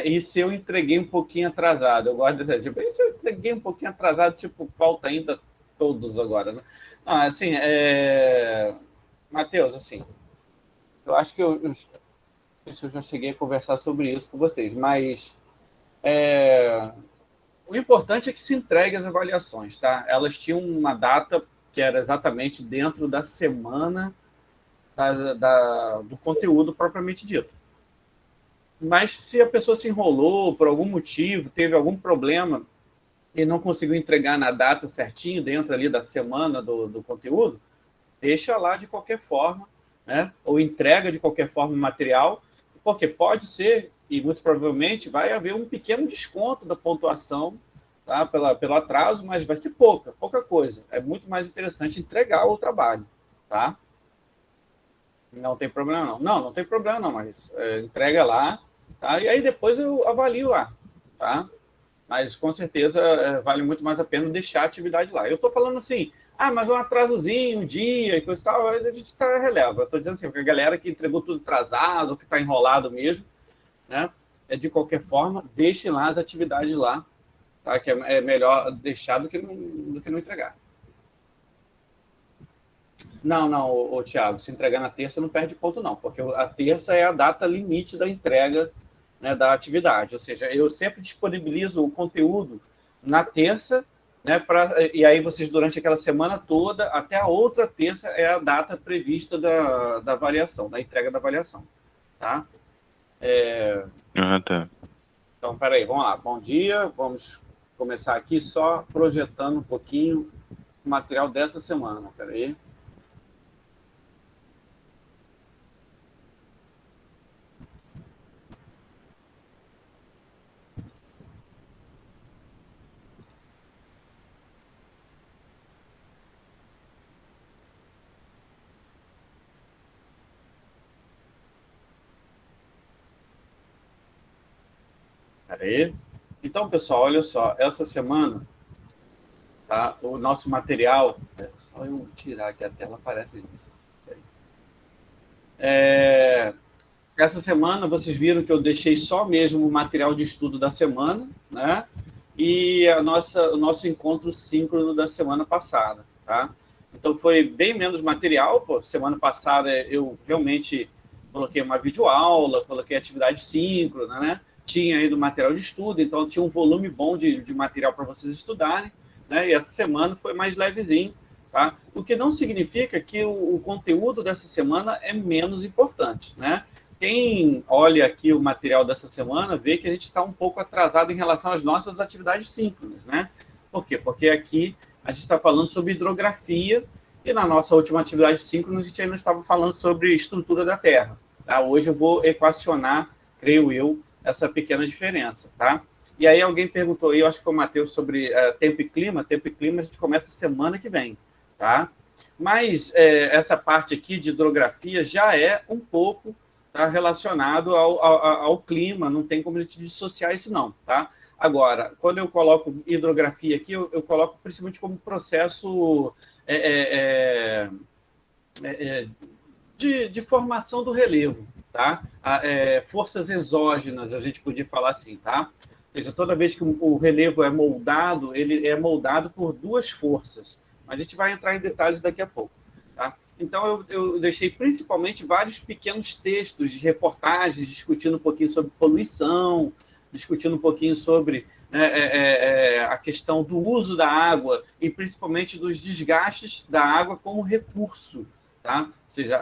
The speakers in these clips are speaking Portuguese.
E se eu entreguei um pouquinho atrasado? Eu gosto dessa, tipo, e se eu entreguei um pouquinho atrasado, tipo, falta ainda todos agora, né? Não, assim, Matheus, assim, eu acho que eu já cheguei a conversar sobre isso com vocês, mas o importante é que se entregue as avaliações, tá? Elas tinham uma data que era exatamente dentro da semana do conteúdo propriamente dito. Mas se a pessoa se enrolou por algum motivo, teve algum problema e não conseguiu entregar na data certinho, dentro ali da semana do conteúdo, deixa lá de qualquer forma, né? Ou entrega de qualquer forma o material, porque pode ser, e muito provavelmente vai haver um pequeno desconto da pontuação, tá? Pelo atraso, mas vai ser pouca coisa. É muito mais interessante entregar o trabalho, tá? Não tem problema não. Não tem problema não, mas entrega lá, tá? E aí depois eu avalio lá, tá? Mas com certeza vale muito mais a pena deixar a atividade lá. Eu estou falando assim, mas um atrasozinho, um dia e coisa e tal, a gente tá releva. Eu estou dizendo assim, que a galera que entregou tudo atrasado, que está enrolado mesmo, né? De qualquer forma, deixem lá as atividades lá, tá? Que é melhor deixar do que não entregar. Não, Thiago, se entregar na terça não perde ponto, não, porque a terça é a data limite da entrega, né, da atividade. Ou seja, eu sempre disponibilizo o conteúdo na terça, né, e aí vocês, durante aquela semana toda, até a outra terça, é a data prevista da avaliação, da entrega da avaliação. Tá? Ah, tá. Então, peraí, vamos lá. Bom dia, vamos começar aqui só projetando um pouquinho o material dessa semana. Peraí. Peraí. Então, pessoal, olha só, essa semana, tá, o nosso material. Só eu tirar aqui a tela, aparece isso. Essa semana vocês viram que eu deixei só mesmo o material de estudo da semana, né? E o nosso encontro síncrono da semana passada, tá? Então foi bem menos material, pô. Semana passada eu realmente coloquei uma videoaula, coloquei atividade síncrona, né? Tinha aí do material de estudo, então tinha um volume bom de material para vocês estudarem, né? E essa semana foi mais levezinho, tá? O que não significa que o conteúdo dessa semana é menos importante, né? Quem olha aqui o material dessa semana vê que a gente está um pouco atrasado em relação às nossas atividades síncronas, né? Por quê? Porque aqui a gente está falando sobre hidrografia e na nossa última atividade síncrona a gente ainda estava falando sobre estrutura da Terra. Tá? Hoje eu vou equacionar, creio eu, essa pequena diferença, tá? E aí alguém perguntou, eu acho que foi o Matheus, sobre tempo e clima. Tempo e clima a gente começa semana que vem, tá? Mas essa parte aqui de hidrografia já é um pouco, tá, relacionado ao clima, não tem como a gente dissociar isso não, tá? Agora, quando eu coloco hidrografia aqui, eu coloco principalmente como processo de formação do relevo, tá? Forças exógenas, a gente podia falar assim, tá? Ou seja, toda vez que o relevo é moldado, ele é moldado por duas forças. A gente vai entrar em detalhes daqui a pouco, tá? Então, eu deixei principalmente vários pequenos textos de reportagens discutindo um pouquinho sobre poluição, discutindo um pouquinho sobre, né, a questão do uso da água e principalmente dos desgastes da água como recurso, tá? Ou seja,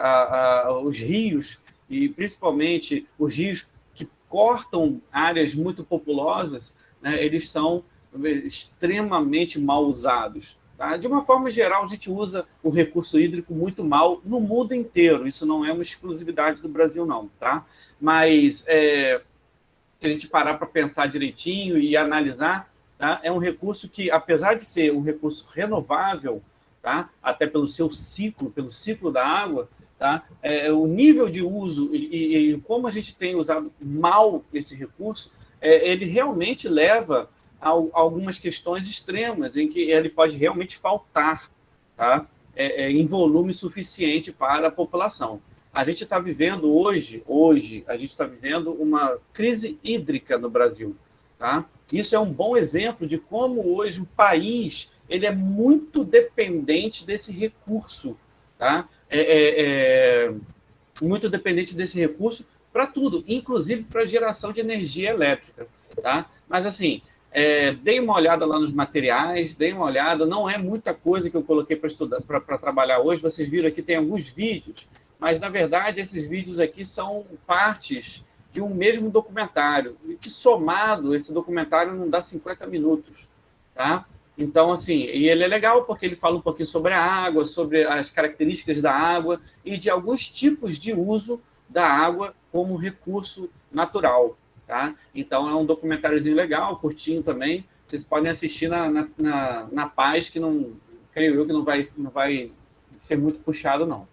os rios, e principalmente os rios que cortam áreas muito populosas, né, eles são extremamente mal usados. Tá? De uma forma geral, a gente usa o recurso hídrico muito mal no mundo inteiro. Isso não é uma exclusividade do Brasil, não. Tá? Mas se a gente parar para pensar direitinho e analisar, tá? É um recurso que, apesar de ser um recurso renovável, tá? Até pelo seu ciclo, pelo ciclo da água, tá? O nível de uso e como a gente tem usado mal esse recurso, ele realmente leva a algumas questões extremas, em que ele pode realmente faltar, tá? Em volume suficiente para a população. A gente está vivendo hoje, a gente está vivendo uma crise hídrica no Brasil, tá? Isso é um bom exemplo de como hoje o país ele é muito dependente desse recurso, tá? Muito dependente desse recurso para tudo, inclusive para geração de energia elétrica, tá? Mas assim, dei uma olhada lá nos materiais, dei uma olhada, não é muita coisa que eu coloquei para estudar, para trabalhar hoje. Vocês viram aqui tem alguns vídeos, mas na verdade esses vídeos aqui são partes de um mesmo documentário, e que somado esse documentário não dá 50 minutos, tá? Então, assim, e ele é legal porque ele fala um pouquinho sobre a água, sobre as características da água e de alguns tipos de uso da água como recurso natural, tá? Então, é um documentáriozinho legal, curtinho também. Vocês podem assistir na paz, que não, creio eu que não vai ser muito puxado, não,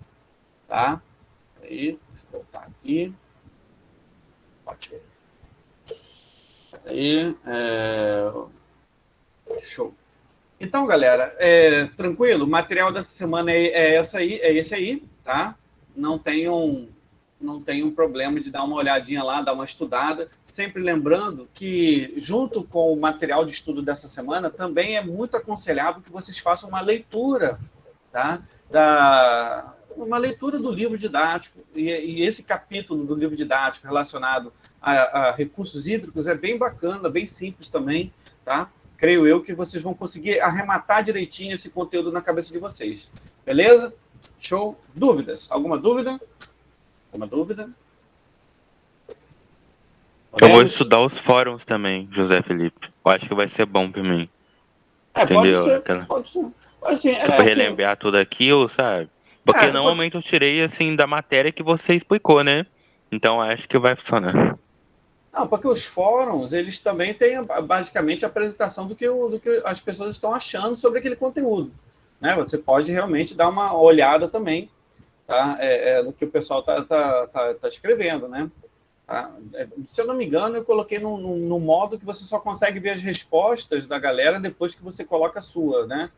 tá? Aí, vou voltar aqui. Ótimo. Aí, show. Então, galera, tranquilo? O material dessa semana é esse aí, tá? Não tenham problema de dar uma olhadinha lá, dar uma estudada. Sempre lembrando que, junto com o material de estudo dessa semana, também é muito aconselhável que vocês façam uma leitura, tá? Uma leitura do livro didático. E esse capítulo do livro didático relacionado a recursos hídricos é bem bacana, bem simples também, tá? Creio eu que vocês vão conseguir arrematar direitinho esse conteúdo na cabeça de vocês. Beleza? Show? Dúvidas? Alguma dúvida? Alguma dúvida? Eu vou estudar os fóruns também, José Felipe. Eu acho que vai ser bom pra mim. Entendeu? Pode ser. Assim, pra relembrar tudo aquilo, sabe? Porque normalmente eu tirei, assim, da matéria que você explicou, né? Então acho que vai funcionar. Não, porque os fóruns, eles também têm basicamente a apresentação do que as pessoas estão achando sobre aquele conteúdo, né? Você pode realmente dar uma olhada também, tá? No que o pessoal tá escrevendo, né? Tá? Se eu não me engano, eu coloquei no modo que você só consegue ver as respostas da galera depois que você coloca a sua, né?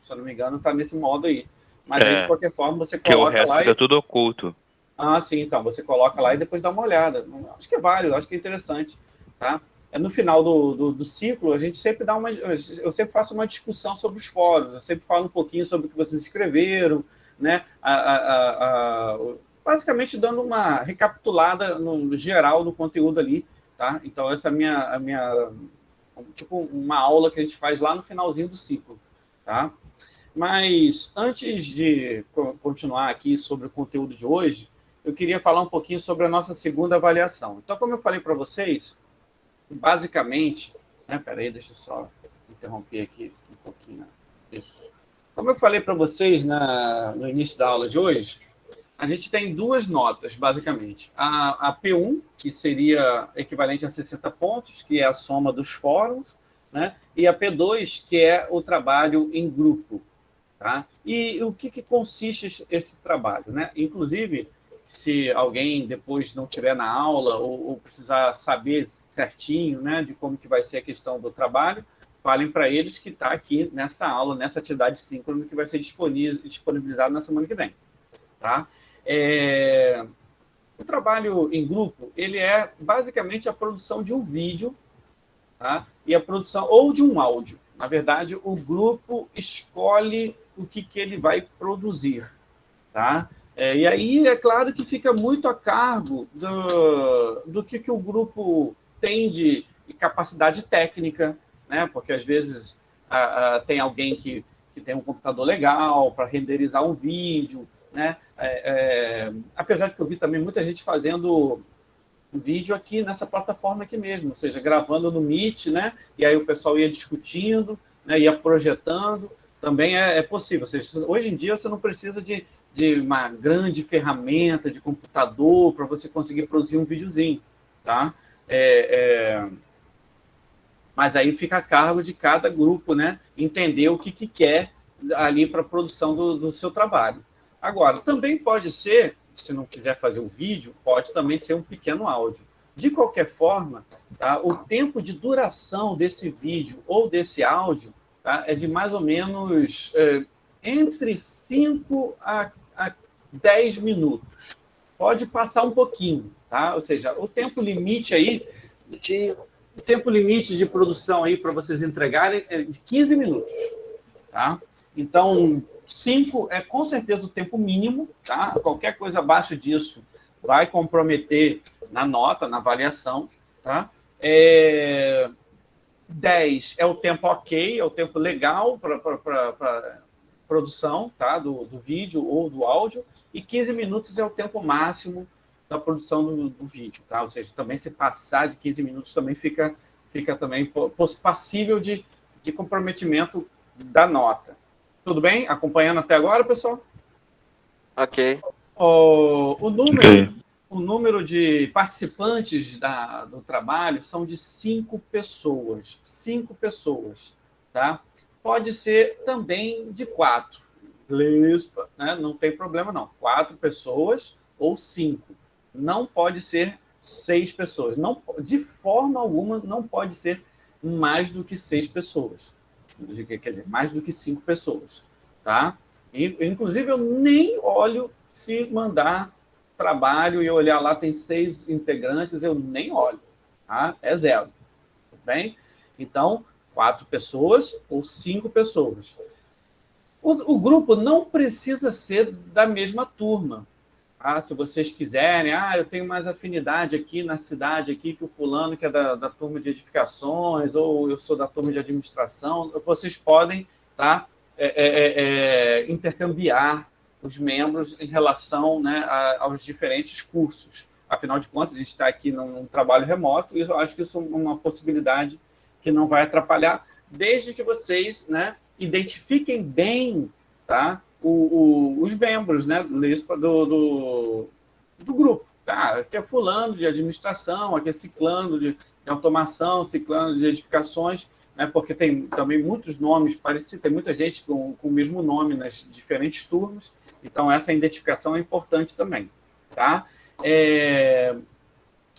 Se eu não me engano, tá nesse modo aí. Mas aí, de qualquer forma, você coloca lá. Que o resto fica tudo oculto. Ah, sim, então, você coloca lá e depois dá uma olhada. Acho que é válido, acho que é interessante, tá? No final do ciclo, a gente sempre eu sempre faço uma discussão sobre os fóruns, eu sempre falo um pouquinho sobre o que vocês escreveram, né? Basicamente dando uma recapitulada no geral do conteúdo ali, tá? Então, essa é a minha tipo, uma aula que a gente faz lá no finalzinho do ciclo, tá? Mas, antes de continuar aqui sobre o conteúdo de hoje, eu queria falar um pouquinho sobre a nossa segunda avaliação. Então, como eu falei para vocês, basicamente... peraí, deixa eu só interromper aqui um pouquinho. Isso. Como eu falei para vocês no início da aula de hoje, a gente tem duas notas, basicamente. A P1, que seria equivalente a 60 pontos, que é a soma dos fóruns, né? E a P2, que é o trabalho em grupo. Tá? E o que consiste esse trabalho, né? Inclusive, se alguém depois não estiver na aula ou precisar saber certinho, né, de como que vai ser a questão do trabalho, falem para eles que está aqui nessa aula, nessa atividade síncrona que vai ser disponibilizada na semana que vem. Tá? O trabalho em grupo, ele é basicamente a produção de um vídeo, tá? E a produção ou de um áudio. Na verdade, o grupo escolhe o que ele vai produzir, tá? E aí, é claro que fica muito a cargo do que o grupo tem de capacidade técnica, né? Porque, às vezes, tem alguém que tem um computador legal para renderizar um vídeo, né? Apesar de que eu vi também muita gente fazendo vídeo aqui nessa plataforma aqui mesmo, ou seja, gravando no Meet, né? E aí o pessoal ia discutindo, né? Ia projetando, também é possível. Ou seja, hoje em dia você não precisa de uma grande ferramenta de computador para você conseguir produzir um videozinho, tá? Mas aí fica a cargo de cada grupo, né? Entender o que quer ali para a produção do seu trabalho. Agora, também pode ser, se não quiser fazer um vídeo, pode também ser um pequeno áudio. De qualquer forma, tá, o tempo de duração desse vídeo ou desse áudio, tá, é de mais ou menos entre 5 a 10 minutos. pode passar um pouquinho, tá? Ou seja, o tempo limite aí, o tempo limite de produção aí para vocês entregarem é de 15 minutos, tá? Então, 5 é com certeza o tempo mínimo, tá? Qualquer coisa abaixo disso vai comprometer na nota, na avaliação, tá? 10 é o tempo ok, é o tempo legal para produção, tá? Do vídeo ou do áudio, e 15 minutos é o tempo máximo da produção do vídeo, tá? Ou seja, também se passar de 15 minutos também fica também passível de comprometimento da nota. Tudo bem? Acompanhando até agora, pessoal? Ok. O número de participantes do trabalho são de 5 pessoas. 5 pessoas, tá? Pode ser também de 4. Né? Não tem problema, não. 4 pessoas ou 5. Não pode ser 6 pessoas. Não, de forma alguma, não pode ser mais do que 6 pessoas. Quer dizer, mais do que 5 pessoas, tá? Inclusive, eu nem olho se mandar trabalho e olhar lá, tem 6 integrantes, eu nem olho, tá? É 0, tudo bem? Então, 4 pessoas ou 5 pessoas. O grupo não precisa ser da mesma turma. Ah, se vocês quiserem, eu tenho mais afinidade aqui na cidade, aqui que o fulano que é da turma de edificações, ou eu sou da turma de administração, vocês podem, tá, intercambiar os membros em relação, né, aos diferentes cursos. Afinal de contas, a gente está aqui num trabalho remoto, e eu acho que isso é uma possibilidade que não vai atrapalhar, desde que vocês, né, identifiquem bem, tá, os membros, né, do grupo. Aqui é fulano de administração, aqui é ciclano de automação, ciclano de edificações, né, porque tem também muitos nomes parecidos, tem muita gente com o mesmo nome nas diferentes turmas, então essa identificação é importante também. Tá?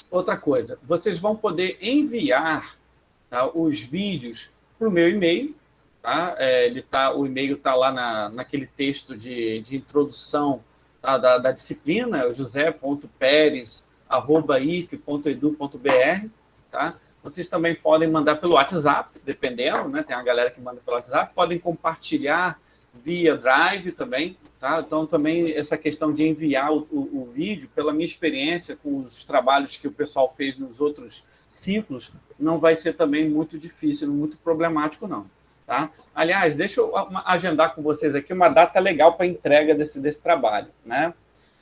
Outra coisa, vocês vão poder enviar, tá, os vídeos para o meu e-mail. Tá? O e-mail está lá naquele texto de introdução, tá, da disciplina, josé.peres@if.edu.br. Tá? Vocês também podem mandar pelo WhatsApp, dependendo, né? Tem uma galera que manda pelo WhatsApp, podem compartilhar via Drive também. Tá? Então, também essa questão de enviar o vídeo, pela minha experiência com os trabalhos que o pessoal fez nos outros ciclos, não vai ser também muito difícil, muito problemático, não. Tá? Aliás, deixa eu agendar com vocês aqui uma data legal para entrega desse trabalho. Né?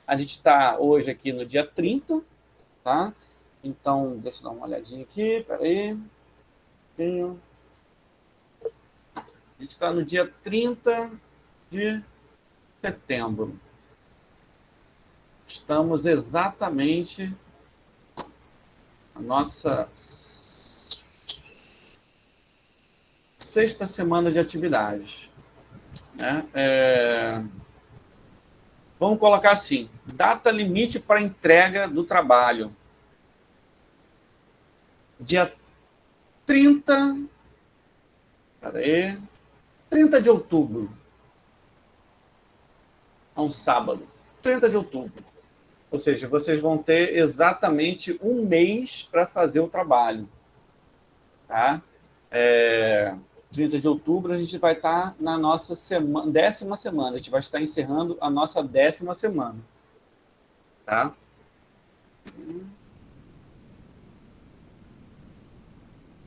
A gente está hoje aqui no dia 30, tá? Então, deixa eu dar uma olhadinha aqui, peraí. A gente está no dia 30 de setembro. Estamos exatamente na nossa 6ª semana de atividades. Né? Vamos colocar assim, data limite para entrega do trabalho. Dia 30 de outubro. É um sábado. 30 de outubro. Ou seja, vocês vão ter exatamente um mês para fazer o trabalho. Tá? 30 de outubro, a gente vai estar na nossa 10ª semana. A gente vai estar encerrando a nossa 10ª semana. Tá?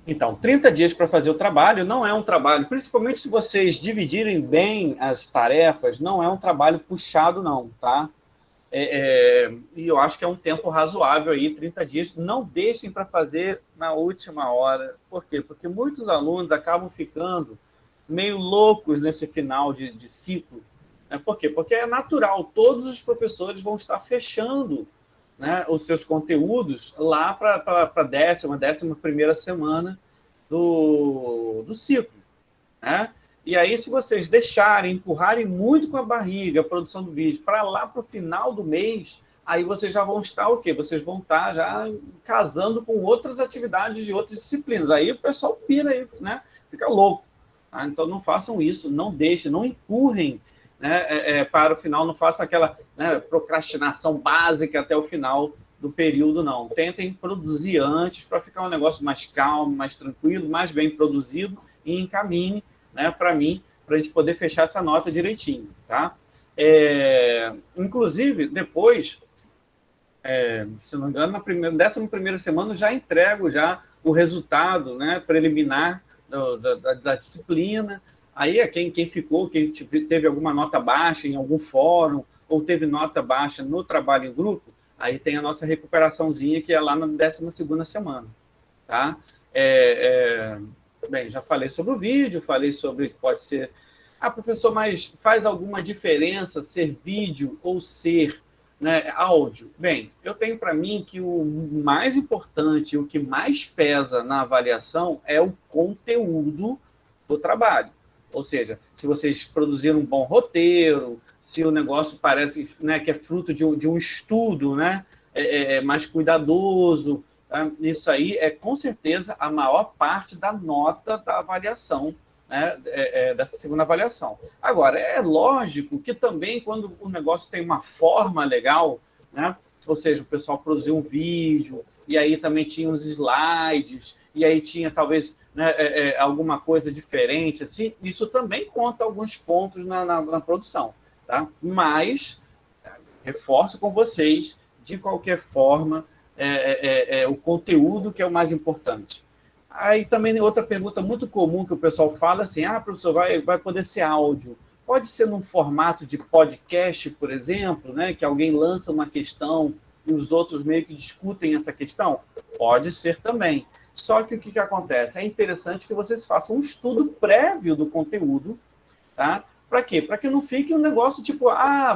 Então, 30 dias para fazer o trabalho não é um trabalho, principalmente se vocês dividirem bem as tarefas, não é um trabalho puxado, não, tá? E eu acho que é um tempo razoável aí, 30 dias. Não deixem para fazer na última hora. Por quê? Porque muitos alunos acabam ficando meio loucos nesse final de ciclo. Né? Por quê? Porque é natural, todos os professores vão estar fechando, né, os seus conteúdos lá para a 11ª semana do ciclo. Né? E aí, se vocês deixarem, empurrarem muito com a barriga a produção do vídeo para lá para o final do mês, aí vocês já vão estar o quê? Vocês vão estar já casando com outras atividades de outras disciplinas. Aí o pessoal pira aí, né? Fica louco. Tá? Então, não façam isso, não deixem, não empurrem né, para o final, não façam aquela, né, procrastinação básica até o final do período, não. Tentem produzir antes para ficar um negócio mais calmo, mais tranquilo, mais bem produzido e encaminhe, né, para mim, para a gente poder fechar essa nota direitinho, tá? Inclusive, depois, se não me engano, na 11ª semana já entrego já o resultado, né, preliminar da disciplina. Aí quem ficou, quem teve alguma nota baixa em algum fórum ou teve nota baixa no trabalho em grupo, aí tem a nossa recuperaçãozinha, que é lá na 12ª semana, tá? Bem, já falei sobre o vídeo, falei sobre que pode ser... professor, mas faz alguma diferença ser vídeo ou ser, né, áudio? Bem, eu tenho para mim que o mais importante, o que mais pesa na avaliação é o conteúdo do trabalho. Ou seja, se vocês produziram um bom roteiro, se o negócio parece, né, que é fruto de um estudo, né, mais cuidadoso, tá? Isso aí é, com certeza, a maior parte da nota da avaliação, né, dessa segunda avaliação. Agora, é lógico que também, quando o negócio tem uma forma legal, né, ou seja, o pessoal produziu um vídeo, e aí também tinha os slides, e aí tinha, talvez, né, alguma coisa diferente, assim, isso também conta alguns pontos na produção, tá? Mas, reforço com vocês, de qualquer forma, o conteúdo que é o mais importante. Aí também outra pergunta muito comum que o pessoal fala assim, professor, vai poder ser áudio. Pode ser num formato de podcast, por exemplo, né, que alguém lança uma questão e os outros meio que discutem essa questão? Pode ser também. Só que o que acontece? É interessante que vocês façam um estudo prévio do conteúdo, tá? Para quê? Para que não fique um negócio tipo,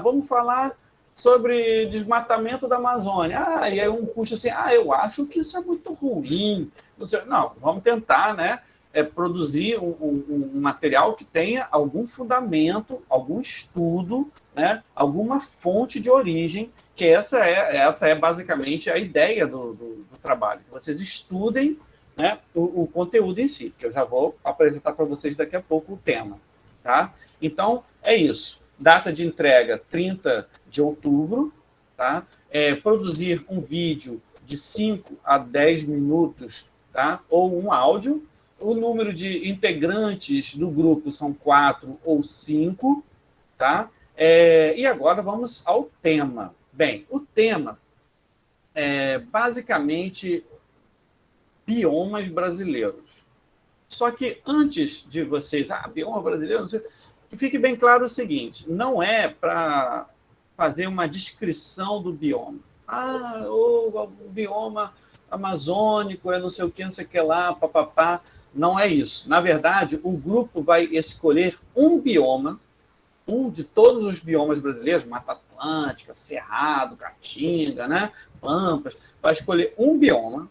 vamos falar sobre desmatamento da Amazônia. E aí um puxa assim, eu acho que isso é muito ruim. Não, vamos tentar, né, produzir um material que tenha algum fundamento, algum estudo, né, alguma fonte de origem, que essa é basicamente a ideia do trabalho. Que vocês estudem, né, o conteúdo em si, que eu já vou apresentar para vocês daqui a pouco o tema. Tá? Então, é isso. Data de entrega, 30 de outubro. Tá? Produzir um vídeo de 5 a 10 minutos, tá? Ou um áudio. O número de integrantes do grupo são 4 ou 5. Tá? E agora vamos ao tema. Bem, o tema é basicamente biomas brasileiros. Só que antes de vocês, bioma brasileiro, não sei, que fique bem claro o seguinte, não é para fazer uma descrição do bioma. O bioma amazônico é não sei o que lá, papapá. Não é isso. Na verdade, o grupo vai escolher um bioma, um de todos os biomas brasileiros, Mata Atlântica, Cerrado, Caatinga, né, Pampas, vai escolher um bioma,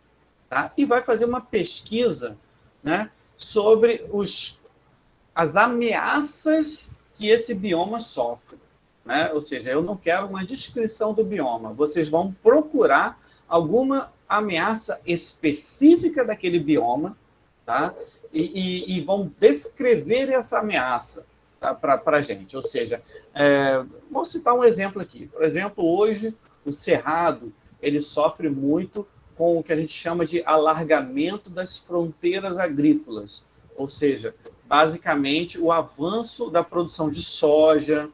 tá? E vai fazer uma pesquisa, né, sobre as ameaças que esse bioma sofre, né? Ou seja, eu não quero uma descrição do bioma. Vocês vão procurar alguma ameaça específica daquele bioma, tá? E vão descrever essa ameaça, tá? Para a gente. Ou seja, vou citar um exemplo aqui. Por exemplo, hoje, o Cerrado ele sofre muito com o que a gente chama de alargamento das fronteiras agrícolas, ou seja, basicamente o avanço da produção de soja,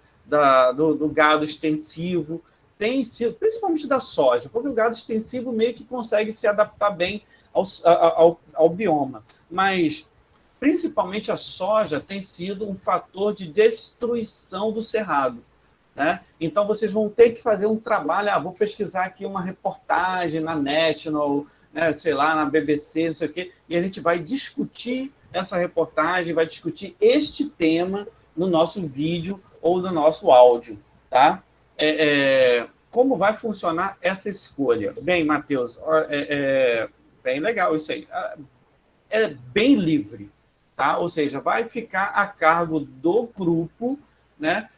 do gado extensivo, tem sido, principalmente da soja, porque o gado extensivo meio que consegue se adaptar bem ao bioma, mas principalmente a soja tem sido um fator de destruição do cerrado. Né? Então, vocês vão ter que fazer um trabalho, vou pesquisar aqui uma reportagem na National, né, sei lá, na BBC, não sei o quê, e a gente vai discutir essa reportagem, vai discutir este tema no nosso vídeo ou no nosso áudio. Tá? Como vai funcionar essa escolha? Bem, Matheus, bem legal isso aí. É bem livre, tá? Ou seja, vai ficar a cargo do grupo, né?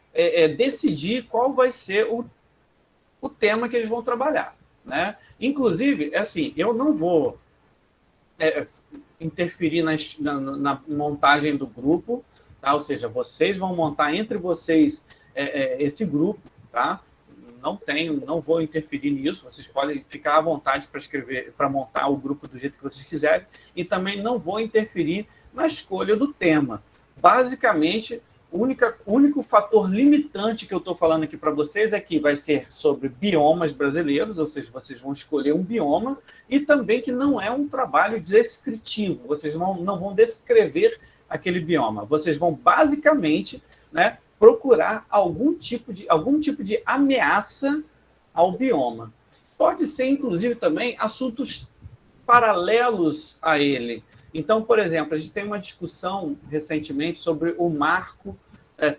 Decidir qual vai ser o tema que eles vão trabalhar, né? Inclusive, assim, eu não vou interferir na montagem do grupo, tá? Ou seja, vocês vão montar entre vocês esse grupo, tá? Não vou interferir nisso, vocês podem ficar à vontade para escrever, para montar o grupo do jeito que vocês quiserem, e também não vou interferir na escolha do tema. Basicamente, o único fator limitante que eu estou falando aqui para vocês é que vai ser sobre biomas brasileiros, ou seja, vocês vão escolher um bioma, e também que não é um trabalho descritivo, vocês não vão descrever aquele bioma, vocês vão basicamente, né, procurar algum tipo de ameaça ao bioma. Pode ser, inclusive, também assuntos paralelos a ele. Então, por exemplo, a gente tem uma discussão recentemente sobre o marco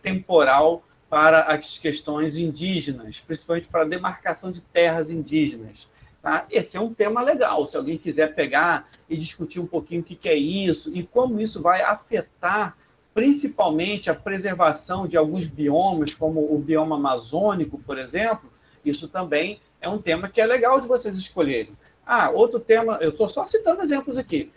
temporal para as questões indígenas, principalmente para a demarcação de terras indígenas. Tá? Esse é um tema legal, se alguém quiser pegar e discutir um pouquinho o que é isso e como isso vai afetar principalmente a preservação de alguns biomas, como o bioma amazônico, por exemplo, isso também é um tema que é legal de vocês escolherem. Outro tema, eu estou só citando exemplos aqui,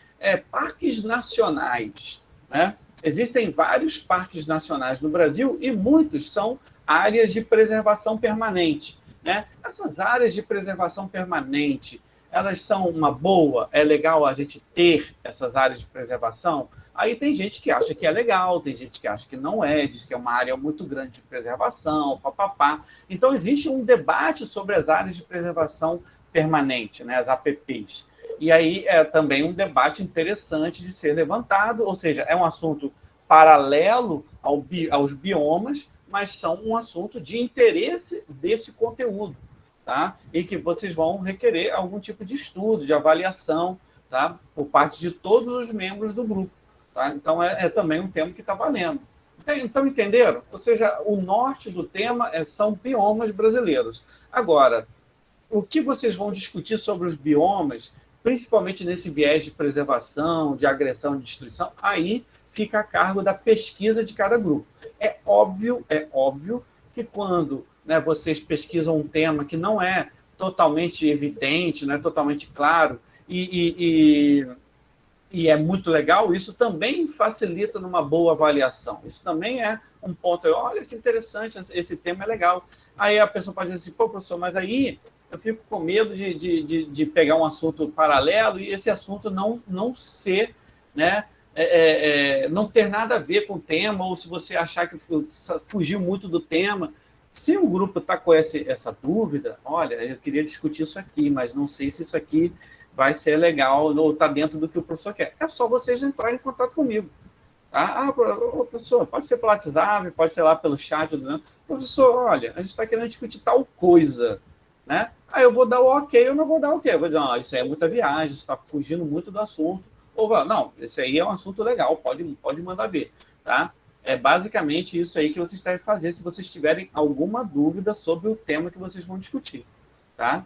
parques nacionais, né? Existem vários parques nacionais no Brasil e muitos são áreas de preservação permanente, né? Essas áreas de preservação permanente, elas são uma boa? É legal a gente ter essas áreas de preservação? Aí tem gente que acha que é legal, tem gente que acha que não é, diz que é uma área muito grande de preservação, papapá. Então, existe um debate sobre as áreas de preservação permanente, né, as APPs. E aí é também um debate interessante de ser levantado, ou seja, é um assunto paralelo aos biomas, mas são um assunto de interesse desse conteúdo, tá? E que vocês vão requerer algum tipo de estudo, de avaliação, tá? Por parte de todos os membros do grupo. Tá? Então, é também um tema que está valendo. Então, entenderam? Ou seja, o norte do tema são biomas brasileiros. Agora, o que vocês vão discutir sobre os biomas, principalmente nesse viés de preservação, de agressão, de destruição, aí fica a cargo da pesquisa de cada grupo. É óbvio que quando, né, vocês pesquisam um tema que não é totalmente evidente, não é totalmente claro, e é muito legal, isso também facilita numa boa avaliação. Isso também é um ponto. Olha que interessante, esse tema é legal. Aí a pessoa pode dizer assim, pô, professor, mas aí eu fico com medo de pegar um assunto paralelo e esse assunto não ser, né, não ter nada a ver com o tema, ou se você achar que fugiu muito do tema. Se o grupo está com essa dúvida, olha, eu queria discutir isso aqui, mas não sei se isso aqui vai ser legal ou está dentro do que o professor quer. É só vocês entrarem em contato comigo. Tá? Professor, pode ser pelo WhatsApp, pode ser lá pelo chat. Professor, olha, a gente está querendo discutir tal coisa. Né? Aí eu vou dar o ok, eu não vou dar o ok. Eu vou dizer, não, isso aí é muita viagem, você está fugindo muito do assunto. Ou, não, esse aí é um assunto legal, pode mandar ver. Tá? É basicamente isso aí que vocês devem fazer se vocês tiverem alguma dúvida sobre o tema que vocês vão discutir. Tá?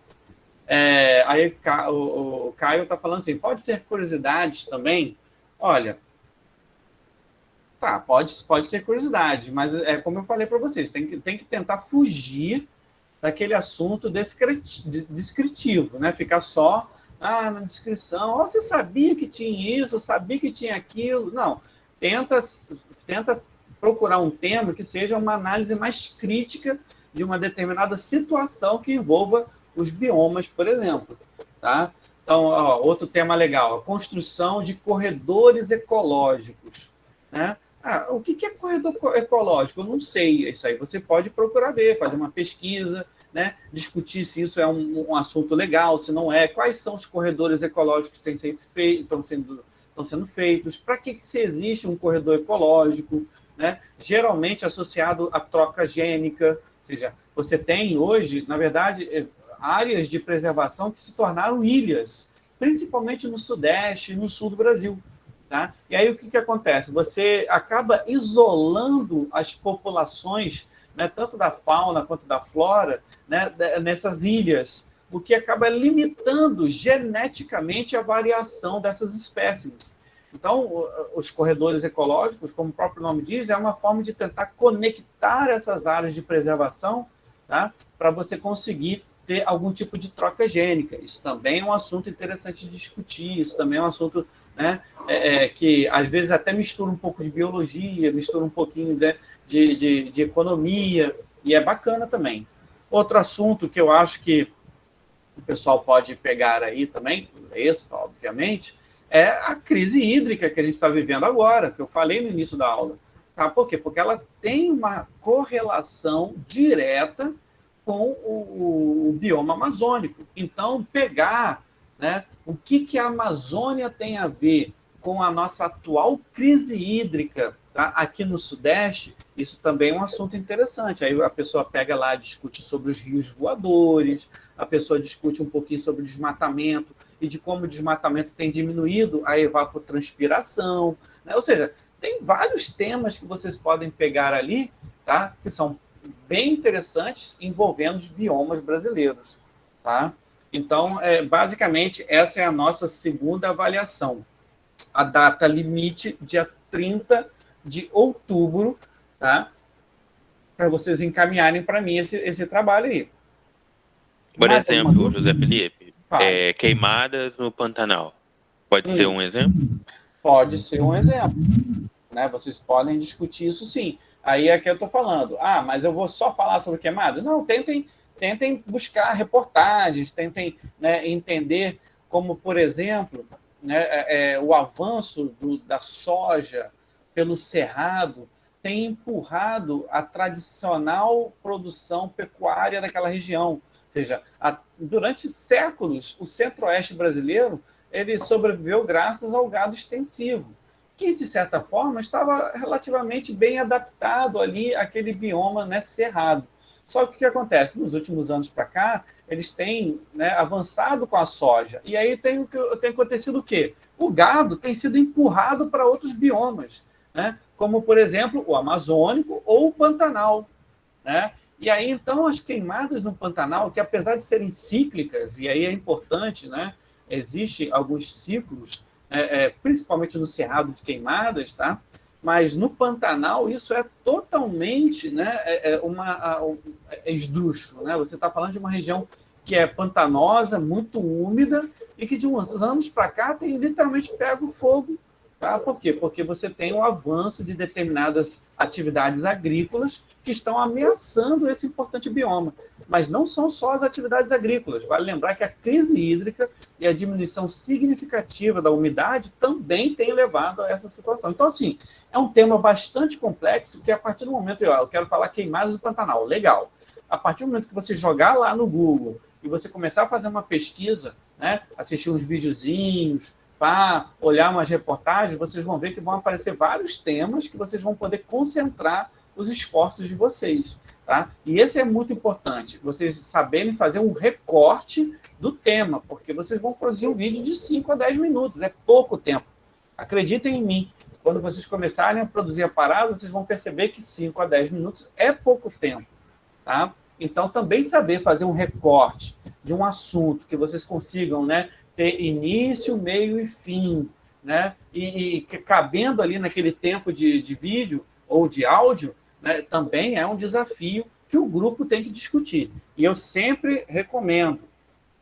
Aí o Caio está falando assim, pode ser curiosidades também? Olha, tá, pode ser curiosidade, mas como eu falei para vocês, tem que tentar fugir daquele assunto descritivo, né? Ficar só na descrição, você sabia que tinha isso, sabia que tinha aquilo. Não, tenta procurar um tema que seja uma análise mais crítica de uma determinada situação que envolva os biomas, por exemplo. Tá? Então, outro tema legal, a construção de corredores ecológicos. Né? O que é corredor ecológico? Eu não sei. Isso aí você pode procurar ver, fazer uma pesquisa, né? Discutir se isso é um assunto legal, se não é, quais são os corredores ecológicos que estão sendo feitos, para que se existe um corredor ecológico, né? Geralmente associado à troca gênica, ou seja, você tem hoje, na verdade, áreas de preservação que se tornaram ilhas, principalmente no Sudeste e no Sul do Brasil. Tá? E aí o que acontece? Você acaba isolando as populações, né, tanto da fauna quanto da flora, né, nessas ilhas, o que acaba limitando geneticamente a variação dessas espécies. Então, os corredores ecológicos, como o próprio nome diz, é uma forma de tentar conectar essas áreas de preservação, tá, para você conseguir ter algum tipo de troca gênica. Isso também é um assunto interessante de discutir, isso também é um assunto, né, que às vezes até mistura um pouco de biologia, mistura um pouquinho de economia, e é bacana também. Outro assunto que eu acho que o pessoal pode pegar aí também, esse, obviamente, é a crise hídrica que a gente está vivendo agora, que eu falei no início da aula. Tá? Por quê? Porque ela tem uma correlação direta com o bioma amazônico. Então, pegar, né, o que a Amazônia tem a ver com a nossa atual crise hídrica, tá, aqui no Sudeste, isso também é um assunto interessante. Aí a pessoa pega lá, discute sobre os rios voadores, a pessoa discute um pouquinho sobre o desmatamento e de como o desmatamento tem diminuído a evapotranspiração, né? Ou seja, tem vários temas que vocês podem pegar ali, tá, que são bem interessantes, envolvendo os biomas brasileiros. Tá? Então, basicamente, essa é a nossa segunda avaliação. A data limite, dia 30 de outubro, tá? Para vocês encaminharem para mim esse trabalho aí. Por exemplo, José Felipe, queimadas no Pantanal. Pode ser um exemplo? Pode ser um exemplo. Né? Vocês podem discutir isso sim. Aí é que eu estou falando. Ah, mas eu vou só falar sobre queimadas? Não, tentem buscar reportagens, tentem, né, entender como, por exemplo, né, o avanço da soja pelo cerrado tem empurrado a tradicional produção pecuária daquela região. Ou seja, durante séculos, o centro-oeste brasileiro ele sobreviveu graças ao gado extensivo, que, de certa forma, estava relativamente bem adaptado ali àquele bioma, né, cerrado. Só que o que acontece? Nos últimos anos para cá, eles têm, né, avançado com a soja. E aí tem acontecido o quê? O gado tem sido empurrado para outros biomas, né? Como, por exemplo, o amazônico ou o Pantanal. Né? E aí, então, as queimadas no Pantanal, que apesar de serem cíclicas, e aí é importante, né? Existem alguns ciclos, principalmente no cerrado de queimadas, tá? Mas no Pantanal isso é totalmente, né, esdrúxulo, né? Você está falando de uma região que é pantanosa, muito úmida, e que de uns anos para cá tem literalmente pego fogo. Tá? Por quê? Porque você tem o avanço de determinadas atividades agrícolas que estão ameaçando esse importante bioma. Mas não são só as atividades agrícolas. Vale lembrar que a crise hídrica e a diminuição significativa da umidade também tem levado a essa situação. Então, assim, é um tema bastante complexo que a partir do momento, eu quero falar queimadas do Pantanal, legal. A partir do momento que você jogar lá no Google e você começar a fazer uma pesquisa, né, assistir uns videozinhos, para olhar umas reportagens, vocês vão ver que vão aparecer vários temas que vocês vão poder concentrar os esforços de vocês. Tá? E esse é muito importante, vocês saberem fazer um recorte do tema, porque vocês vão produzir um vídeo de 5 a 10 minutos, é pouco tempo. Acreditem em mim, quando vocês começarem a produzir a parada, vocês vão perceber que 5 a 10 minutos é pouco tempo. Tá? Então, também saber fazer um recorte de um assunto que vocês consigam, né, ter início, meio e fim, né? E cabendo ali naquele tempo de vídeo ou de áudio, né, também é um desafio que o grupo tem que discutir. E eu sempre recomendo,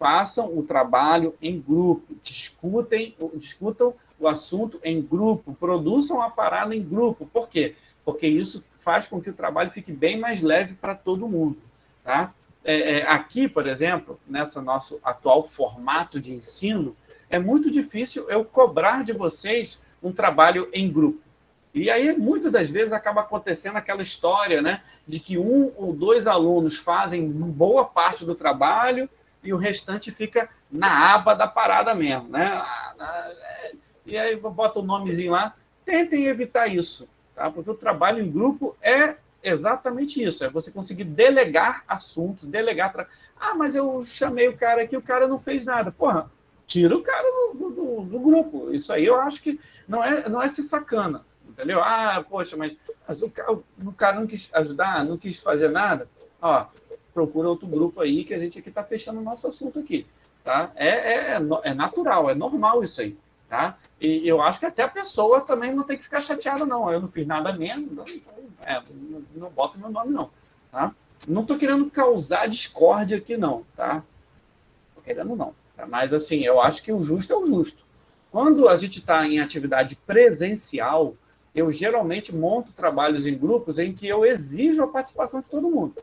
façam o trabalho em grupo, discutam o assunto em grupo, produzam a parada em grupo. Por quê? Porque isso faz com que o trabalho fique bem mais leve para todo mundo. Tá? Aqui, por exemplo, nesse nosso atual formato de ensino, é muito difícil eu cobrar de vocês um trabalho em grupo. E aí, muitas das vezes, acaba acontecendo aquela história, né, de que 1 ou 2 alunos fazem boa parte do trabalho e o restante fica na aba da parada mesmo. Né? E aí, bota o nomezinho lá. Tentem evitar isso, tá? Porque o trabalho em grupo é exatamente isso, é você conseguir delegar assuntos, mas eu chamei o cara aqui, o cara não fez nada. Porra, tira o cara do grupo. Isso aí eu acho que não é ser sacana, entendeu? Poxa, mas o cara não quis ajudar, não quis fazer nada. Ó, procura outro grupo aí que a gente aqui está fechando o nosso assunto aqui. Tá? É natural, é normal isso aí. Tá? E eu acho que até a pessoa também não tem que ficar chateada, não. Eu não fiz nada mesmo, não boto meu nome, não. Tá? Não estou querendo causar discórdia aqui, não. Tá? Tô querendo, não. Tá? Mas, assim, eu acho que o justo é o justo. Quando a gente está em atividade presencial, eu geralmente monto trabalhos em grupos em que eu exijo a participação de todo mundo.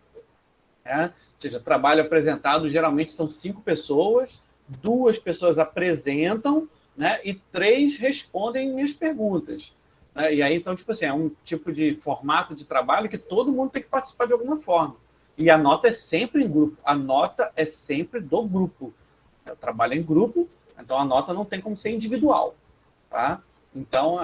Né? Ou seja, trabalho apresentado geralmente são 5 pessoas, 2 pessoas apresentam, né, e 3 respondem minhas perguntas. Né? E aí, então, tipo assim, é um tipo de formato de trabalho que todo mundo tem que participar de alguma forma. E a nota é sempre em grupo. A nota é sempre do grupo. Eu trabalho em grupo, então a nota não tem como ser individual. Tá? Então,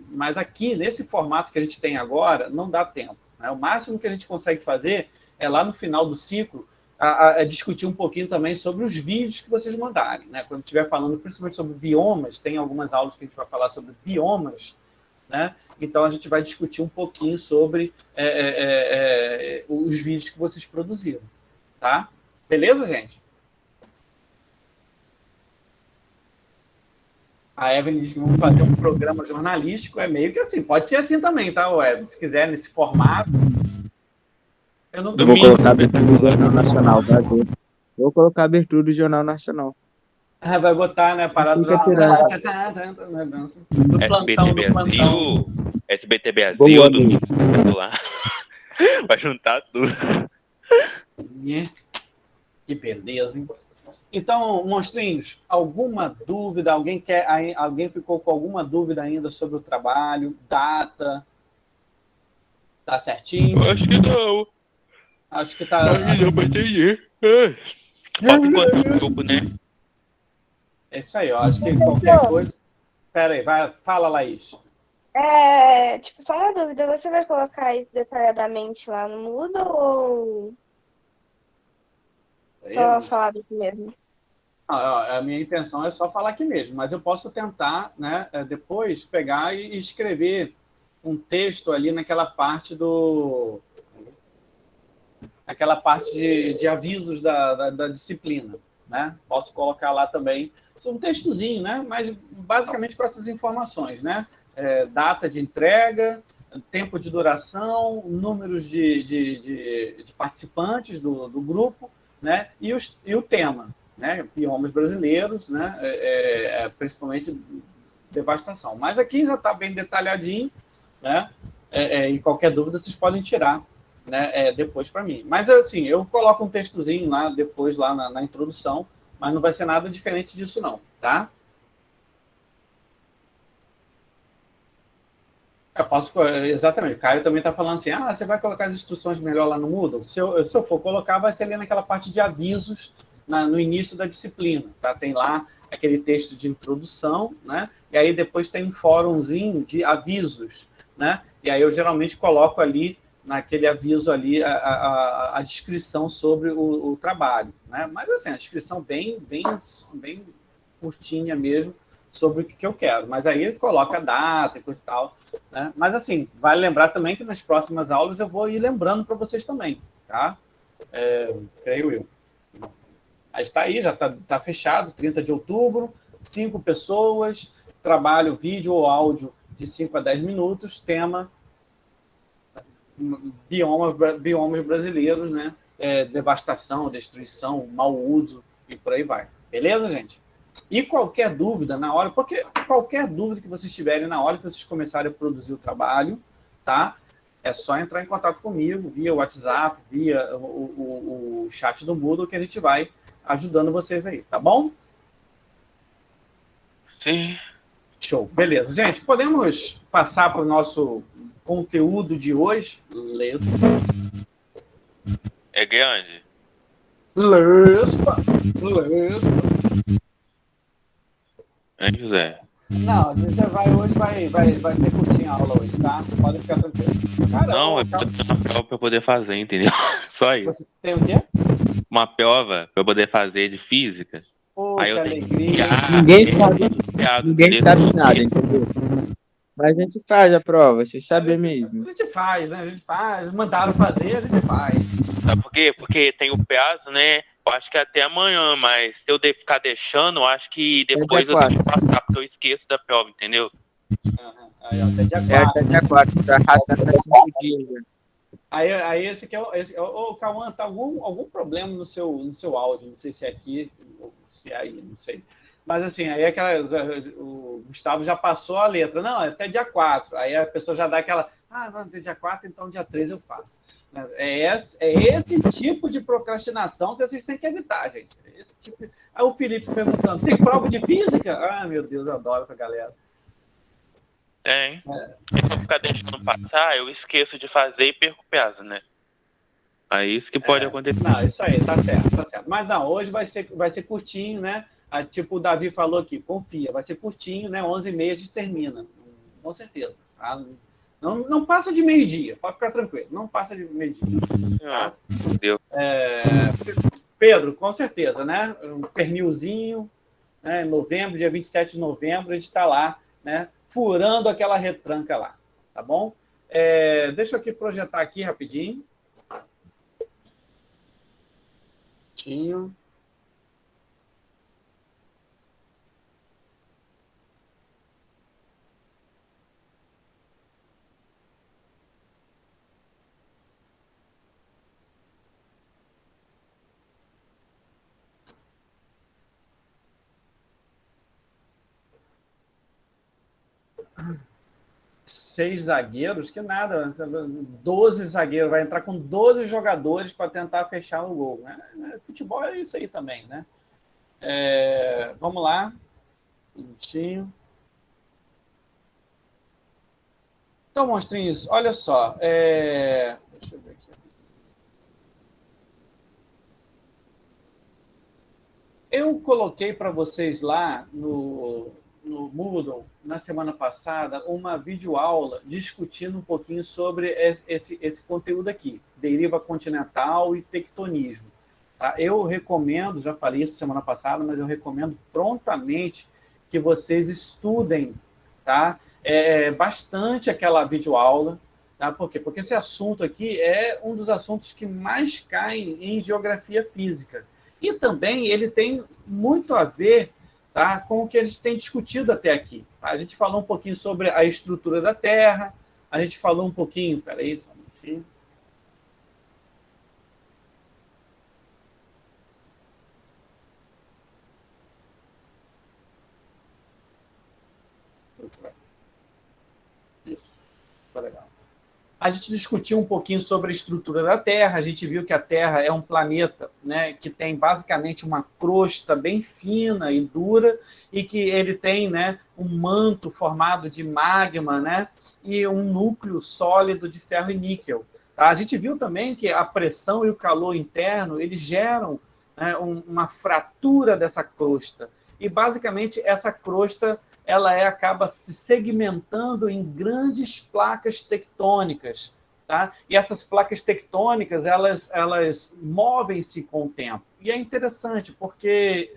mas aqui, nesse formato que a gente tem agora, não dá tempo. Né? O máximo que a gente consegue fazer é lá no final do ciclo discutir um pouquinho também sobre os vídeos que vocês mandarem. Né? Quando estiver falando principalmente sobre biomas, tem algumas aulas que a gente vai falar sobre biomas, né? Então a gente vai discutir um pouquinho sobre os vídeos que vocês produziram. Tá? Beleza, gente? A Evelyn disse que vamos fazer um programa jornalístico, é meio que assim, pode ser assim também, tá, Evelyn? Se quiser, nesse formato. Eu vou colocar a abertura do Jornal Nacional, prazer. Vou colocar a abertura do Jornal Nacional. Vai botar, né, parado Fica tirando. do plantão, SBT do plantão. Brasil, SBT Brasil, Boa, do amigo. lá. Vai juntar tudo. Que beleza, hein? Então, monstrinhos, alguma dúvida? Alguém ficou com alguma dúvida ainda sobre o trabalho? Data? Tá certinho? Acho que não. Acho que tá. Acho que deu pra entender. Falta enquanto grupo, né? É isso aí, eu acho que qualquer coisa. Pera aí, fala, Laís. Tipo, só uma dúvida, você vai colocar isso detalhadamente lá no Moodle ou só falar daqui mesmo? A minha intenção é só falar aqui mesmo, mas eu posso tentar, né, depois pegar e escrever um texto ali naquela parte de avisos da disciplina, né? Posso colocar lá também um textozinho, né? Mas basicamente com essas informações, né? Data de entrega, tempo de duração, números de participantes do grupo, né? E o tema, né? Biomas brasileiros, né? Principalmente devastação. Mas aqui já está bem detalhadinho, né? E qualquer dúvida vocês podem tirar, né? Depois para mim. Mas assim, eu coloco um textozinho lá depois lá na introdução, mas não vai ser nada diferente disso não, tá? Eu posso, exatamente. O Caio também está falando assim, você vai colocar as instruções melhor lá no Moodle? Se eu for colocar, vai ser ali naquela parte de avisos no início da disciplina, tá? Tem lá aquele texto de introdução, né? E aí depois tem um fórumzinho de avisos, né? E aí eu geralmente coloco ali, naquele aviso ali, a descrição sobre o trabalho, né? Mas assim, a descrição bem curtinha mesmo, sobre o que eu quero. Mas aí ele coloca a data e coisa e tal, né? Mas assim, vale lembrar também que nas próximas aulas eu vou ir lembrando para vocês também, tá? Creio eu. Aí está aí, já está fechado, 30 de outubro, 5 pessoas, trabalho vídeo ou áudio de 5 a 10 minutos, tema biomas brasileiros, né? Devastação, destruição, mau uso e por aí vai. Beleza, gente? E qualquer dúvida na hora, porque qualquer dúvida que vocês tiverem na hora que vocês começarem a produzir o trabalho, tá? É só entrar em contato comigo via WhatsApp, via o chat do Moodle, que a gente vai ajudando vocês aí, tá bom? Sim. Show. Beleza. Gente, podemos passar para o nosso conteúdo de hoje? É grande? Lespa. José? Não, a gente já vai hoje, vai ser curtinha a aula hoje, tá? Pode ficar tranquilo. Caramba, Não, é porque eu tenho uma prova pra eu poder fazer, entendeu? Só isso. Você tem o quê? Uma prova pra eu poder fazer de física. Pô, Aí que eu tenho alegria. Ninguém sabe nada, entendeu? Mas a gente faz a prova, vocês sabem mesmo. A gente faz, né? A gente faz. Mandaram fazer, a gente faz. Sabe por quê? Porque tem o prazo, né? Eu acho que é até amanhã, mas se eu ficar deixando, eu acho que depois eu tenho que passar, porque eu esqueço da prova, entendeu? Aí, até dia 4. Até dia 4, tá arrastando para 5 dias. Né? Aí esse aqui ô, Cauã, tá algum problema no seu áudio, não sei se é aqui ou se é aí, não sei. Mas assim, aí o Gustavo já passou a letra. Não, é até dia 4. Aí a pessoa já dá aquela, não, até dia 4, então dia 3 eu faço. É esse tipo de procrastinação que vocês têm que evitar, gente. Esse tipo de... Aí o Felipe perguntando, tem prova de física? Ah, meu Deus, eu adoro essa galera. Tem. Se eu ficar deixando passar, eu esqueço de fazer e perco peso, né? É isso que pode acontecer. Não, isso aí, tá certo, tá certo. Mas não, hoje vai ser curtinho, né? Tipo o Davi falou aqui, confia, vai ser curtinho, né? 11h30 a gente termina, com certeza. Tá? Não passa de meio-dia, pode ficar tranquilo, não passa de meio-dia. Tá? Deus. Pedro, com certeza, né? Um pernilzinho, né? Novembro, dia 27 de novembro, a gente está lá, né? Furando aquela retranca lá, tá bom? Deixa eu aqui projetar aqui rapidinho. Tinho. Seis zagueiros, que nada, 12 zagueiros, vai entrar com 12 jogadores para tentar fechar o gol. Futebol é isso aí também, né? Vamos lá. Um minutinho. Então, monstrinhos, olha só. Deixa eu ver aqui. Eu coloquei para vocês lá no Moodle, na semana passada, uma videoaula discutindo um pouquinho sobre esse conteúdo aqui, deriva continental e tectonismo. Tá? Eu recomendo, já falei isso semana passada, mas eu recomendo prontamente que vocês estudem, tá? Bastante aquela videoaula. Tá? Por quê? Porque esse assunto aqui é um dos assuntos que mais caem em geografia física. E também ele tem muito a ver, tá, com o que a gente tem discutido até aqui. Tá? A gente falou um pouquinho sobre a estrutura da Terra, a gente falou um pouquinho... Peraí, só um minutinho. Isso, foi legal. A gente discutiu um pouquinho sobre a estrutura da Terra, a gente viu que a Terra é um planeta, né, que tem basicamente uma crosta bem fina e dura, e que ele tem, né, um manto formado de magma, né, e um núcleo sólido de ferro e níquel. Tá? A gente viu também que a pressão e o calor interno, eles geram, né, uma fratura dessa crosta, e basicamente essa crosta ela acaba se segmentando em grandes placas tectônicas, tá? E essas placas tectônicas, elas movem-se com o tempo. E é interessante, porque,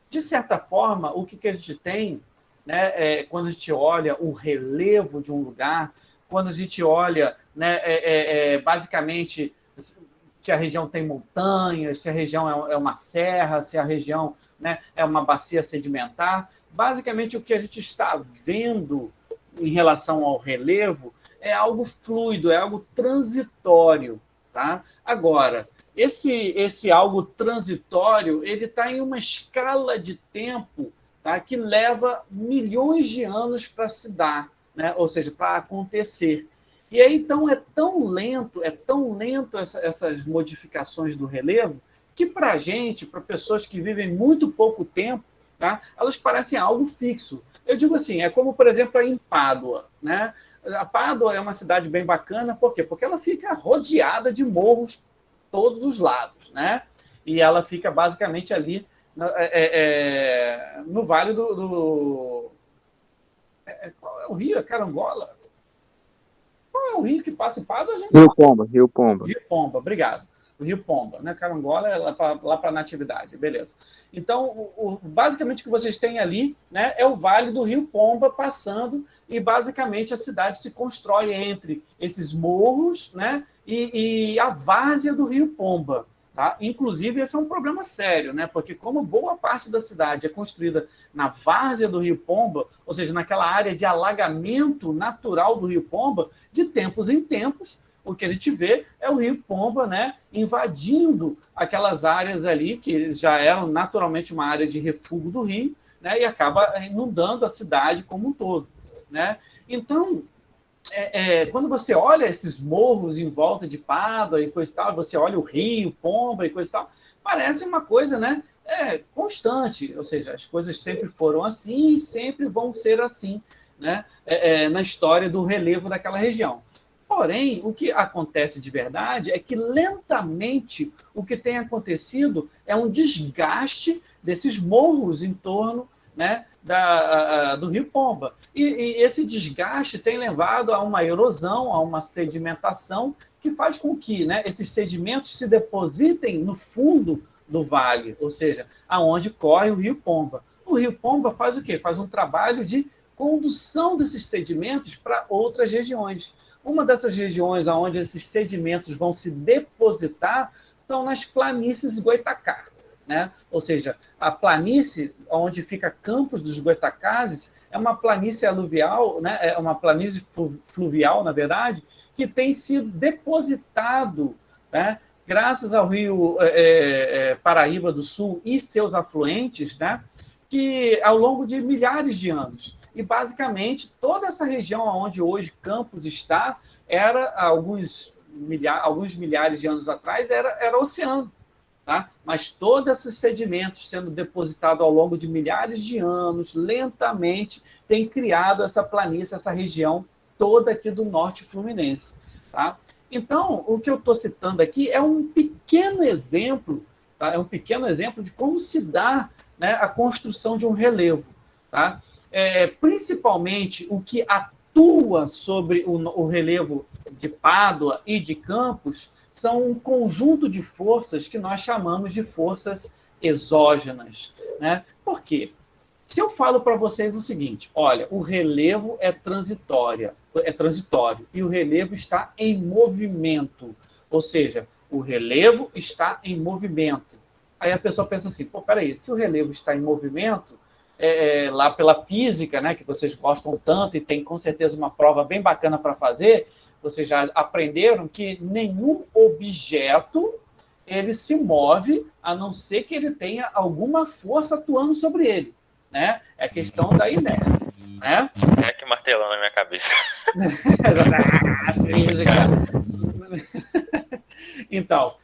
de certa forma, o que a gente tem, né, quando a gente olha o relevo de um lugar, quando a gente olha, né, basicamente, se a região tem montanhas, se a região é uma serra, se a região, né, é uma bacia sedimentar, basicamente, o que a gente está vendo em relação ao relevo é algo fluido, é algo transitório. Tá? Agora, esse algo transitório ele está em uma escala de tempo, tá, que leva milhões de anos para se dar, né? Ou seja, para acontecer. E aí, então, é tão lento essas modificações do relevo, que para a gente, para pessoas que vivem muito pouco tempo, tá? Elas parecem algo fixo. Eu digo assim, é como, por exemplo, em Pádua. Né? A Pádua é uma cidade bem bacana, por quê? Porque ela fica rodeada de morros todos os lados. Né? E ela fica basicamente ali no vale do... Qual é o rio? É Carangola? Qual é o rio que passa em Pádua? Rio Pomba. Rio Pomba, obrigado. O Rio Pomba, né? Carangola é lá para Natividade, beleza. Então, basicamente o que vocês têm ali, né, é o vale do Rio Pomba passando, e basicamente a cidade se constrói entre esses morros, né, e a várzea do Rio Pomba. Tá? Inclusive, esse é um problema sério, né? Porque como boa parte da cidade é construída na várzea do Rio Pomba, ou seja, naquela área de alagamento natural do Rio Pomba, de tempos em tempos, o que a gente vê é o Rio Pomba, né, invadindo aquelas áreas ali, que já eram naturalmente uma área de refúgio do rio, né, e acaba inundando a cidade como um todo, né? Então, quando você olha esses morros em volta de Pádua e coisa e tal, você olha o rio, Pomba e coisa e tal, parece uma coisa, né, constante, ou seja, as coisas sempre foram assim e sempre vão ser assim, né, na história do relevo daquela região. Porém, o que acontece de verdade é que, lentamente, o que tem acontecido é um desgaste desses morros em torno, né, do Rio Pomba. E esse desgaste tem levado a uma erosão, a uma sedimentação, que faz com que, né, esses sedimentos se depositem no fundo do vale, ou seja, aonde corre o Rio Pomba. O Rio Pomba faz o quê? Faz um trabalho de condução desses sedimentos para outras regiões. Uma dessas regiões onde esses sedimentos vão se depositar são nas planícies do Goitacá, né? Ou seja, a planície onde fica Campos dos Goitacazes é uma planície aluvial, né? É uma planície fluvial, na verdade, que tem sido depositado, né, graças ao rio Paraíba do Sul e seus afluentes, né, que ao longo de milhares de anos. E, basicamente, toda essa região onde hoje Campos está, era, alguns milhares de anos atrás, era oceano. Tá? Mas todos esses sedimentos sendo depositados ao longo de milhares de anos, lentamente, tem criado essa planície, essa região toda aqui do norte fluminense. Tá? Então, o que eu estou citando aqui é um pequeno exemplo, tá? É um pequeno exemplo de como se dá, né, a construção de um relevo. Tá? Principalmente o que atua sobre o relevo de Pádua e de Campos são um conjunto de forças que nós chamamos de forças exógenas. Né? Por quê? Se eu falo para vocês o seguinte, olha, o relevo é transitório e o relevo está em movimento, ou seja, o relevo está em movimento. Aí a pessoa pensa assim, pô, peraí, se o relevo está em movimento, lá pela física, né, que vocês gostam tanto e tem com certeza uma prova bem bacana para fazer, vocês já aprenderam que nenhum objeto ele se move a não ser que ele tenha alguma força atuando sobre ele. Né? É a questão da inércia. Né? É que martelando na minha cabeça. Então,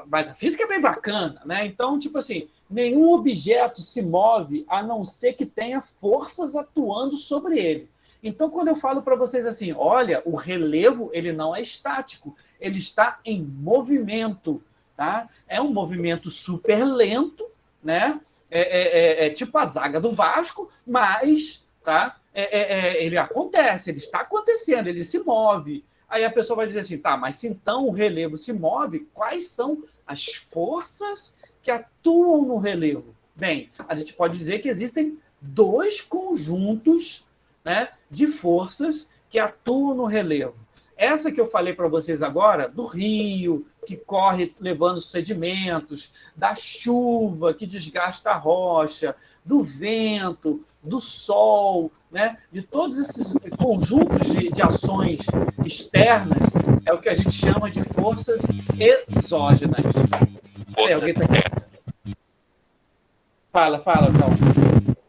mas a física é bem bacana, né? Então, tipo assim, nenhum objeto se move a não ser que tenha forças atuando sobre ele. Então, quando eu falo para vocês assim, olha, o relevo ele não é estático, ele está em movimento, tá? É um movimento super lento, né? Tipo a zaga do Vasco, mas, tá? Ele acontece, ele está acontecendo, ele se move. Aí a pessoa vai dizer assim, tá, mas se então o relevo se move, quais são as forças que atuam no relevo? Bem, a gente pode dizer que existem dois conjuntos, né, de forças que atuam no relevo. Essa que eu falei para vocês agora, do rio, que corre levando sedimentos, da chuva, que desgasta a rocha, do vento, do sol, né? De todos esses conjuntos de ações externas, é o que a gente chama de forças exógenas. Alguém tá aqui? Fala, então.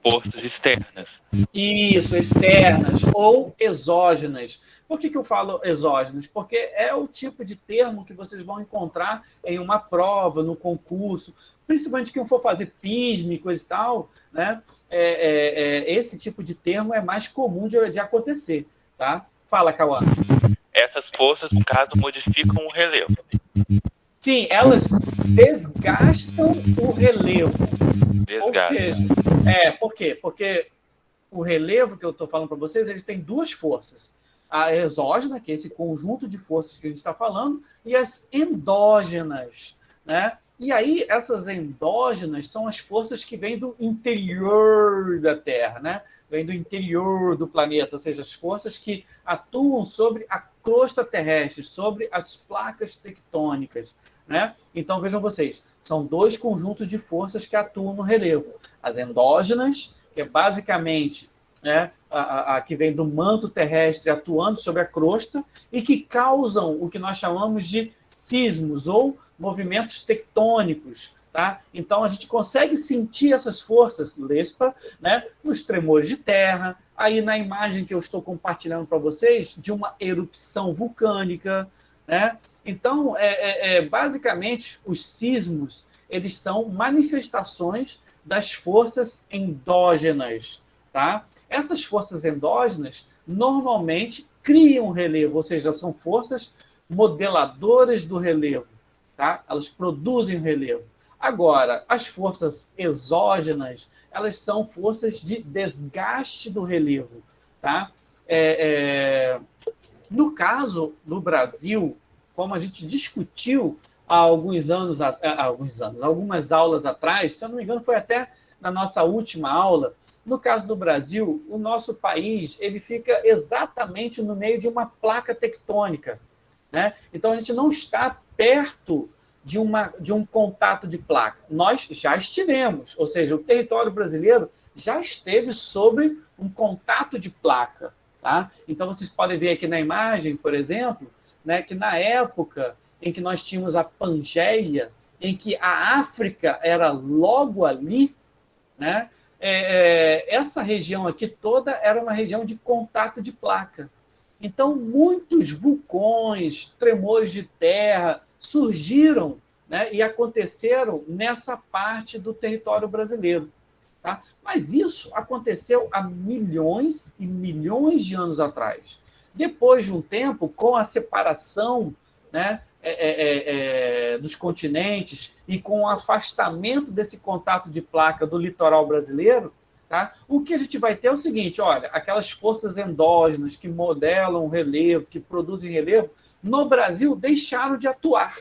Forças externas. Isso, externas ou exógenas. Por que eu falo exógenas? Porque é o tipo de termo que vocês vão encontrar em uma prova, no concurso, principalmente quem for fazer PISM e coisa e tal, né? Esse tipo de termo é mais comum de acontecer. Tá? Fala, Cauã. Essas forças, no caso, modificam o relevo. Sim, elas desgastam o relevo. Desgastam. Ou seja, por quê? Porque o relevo que eu estou falando para vocês, ele tem duas forças. A exógena, que é esse conjunto de forças que a gente está falando, e as endógenas, né? E aí, essas endógenas são as forças que vêm do interior da Terra, né? Vêm do interior do planeta, ou seja, as forças que atuam sobre a crosta terrestre, sobre as placas tectônicas, né? Então, vejam vocês, são dois conjuntos de forças que atuam no relevo. As endógenas, que é basicamente, né, a que vem do manto terrestre atuando sobre a crosta e que causam o que nós chamamos de sismos ou movimentos tectônicos, Tá? Então, a gente consegue sentir essas forças, LESPA, né, nos tremores de terra, aí na imagem que eu estou compartilhando para vocês, de uma erupção vulcânica. Né? Então, basicamente, os sismos eles são manifestações das forças endógenas. Tá? Essas forças endógenas normalmente criam relevo, ou seja, são forças modeladoras do relevo. Tá? Elas produzem relevo. Agora, as forças exógenas, elas são forças de desgaste do relevo. Tá? No caso do Brasil, como a gente discutiu há algumas aulas atrás, se eu não me engano, foi até na nossa última aula, no caso do Brasil, o nosso país ele fica exatamente no meio de uma placa tectônica. Né? Então, a gente não está perto de um contato de placa. Nós já estivemos, ou seja, o território brasileiro já esteve sobre um contato de placa. Tá? Então, vocês podem ver aqui na imagem, por exemplo, né, que na época em que nós tínhamos a Pangeia, em que a África era logo ali, né, essa região aqui toda era uma região de contato de placa. Então, muitos vulcões, tremores de terra surgiram, né, e aconteceram nessa parte do território brasileiro. Tá? Mas isso aconteceu há milhões e milhões de anos atrás. Depois de um tempo, com a separação, né, dos continentes e com o afastamento desse contato de placa do litoral brasileiro, tá? O que a gente vai ter é o seguinte, olha, aquelas forças endógenas que modelam relevo, que produzem relevo, no Brasil deixaram de atuar.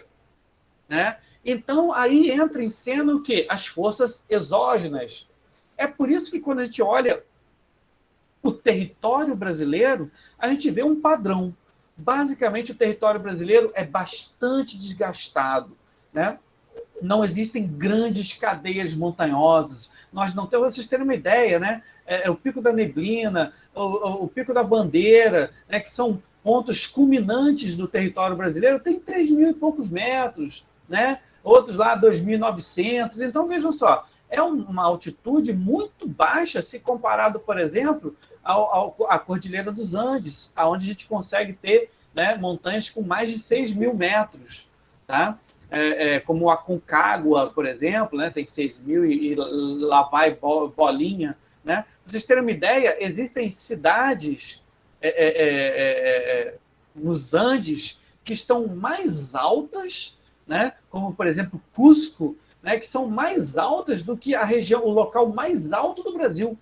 Né? Então, aí entra em cena o quê? As forças exógenas. É por isso que quando a gente olha o território brasileiro, a gente vê um padrão. Basicamente, o território brasileiro é bastante desgastado. Né? Não existem grandes cadeias montanhosas. Nós não temos, vocês terem uma ideia, né? O Pico da Neblina, o Pico da Bandeira, né? Que são pontos culminantes do território brasileiro, tem 3.000 e poucos metros, né? Outros lá 2.900. Então, vejam só, é uma altitude muito baixa se comparado, por exemplo, à Cordilheira dos Andes, onde a gente consegue ter, né, montanhas com mais de 6.000 metros. Tá? Como a Concagua, por exemplo, né, tem 6.000 e lá vai bolinha. Né? Para vocês terem uma ideia, existem cidades nos Andes que estão mais altas, né, como, por exemplo, Cusco, né, que são mais altas do que a região, o local mais alto do Brasil.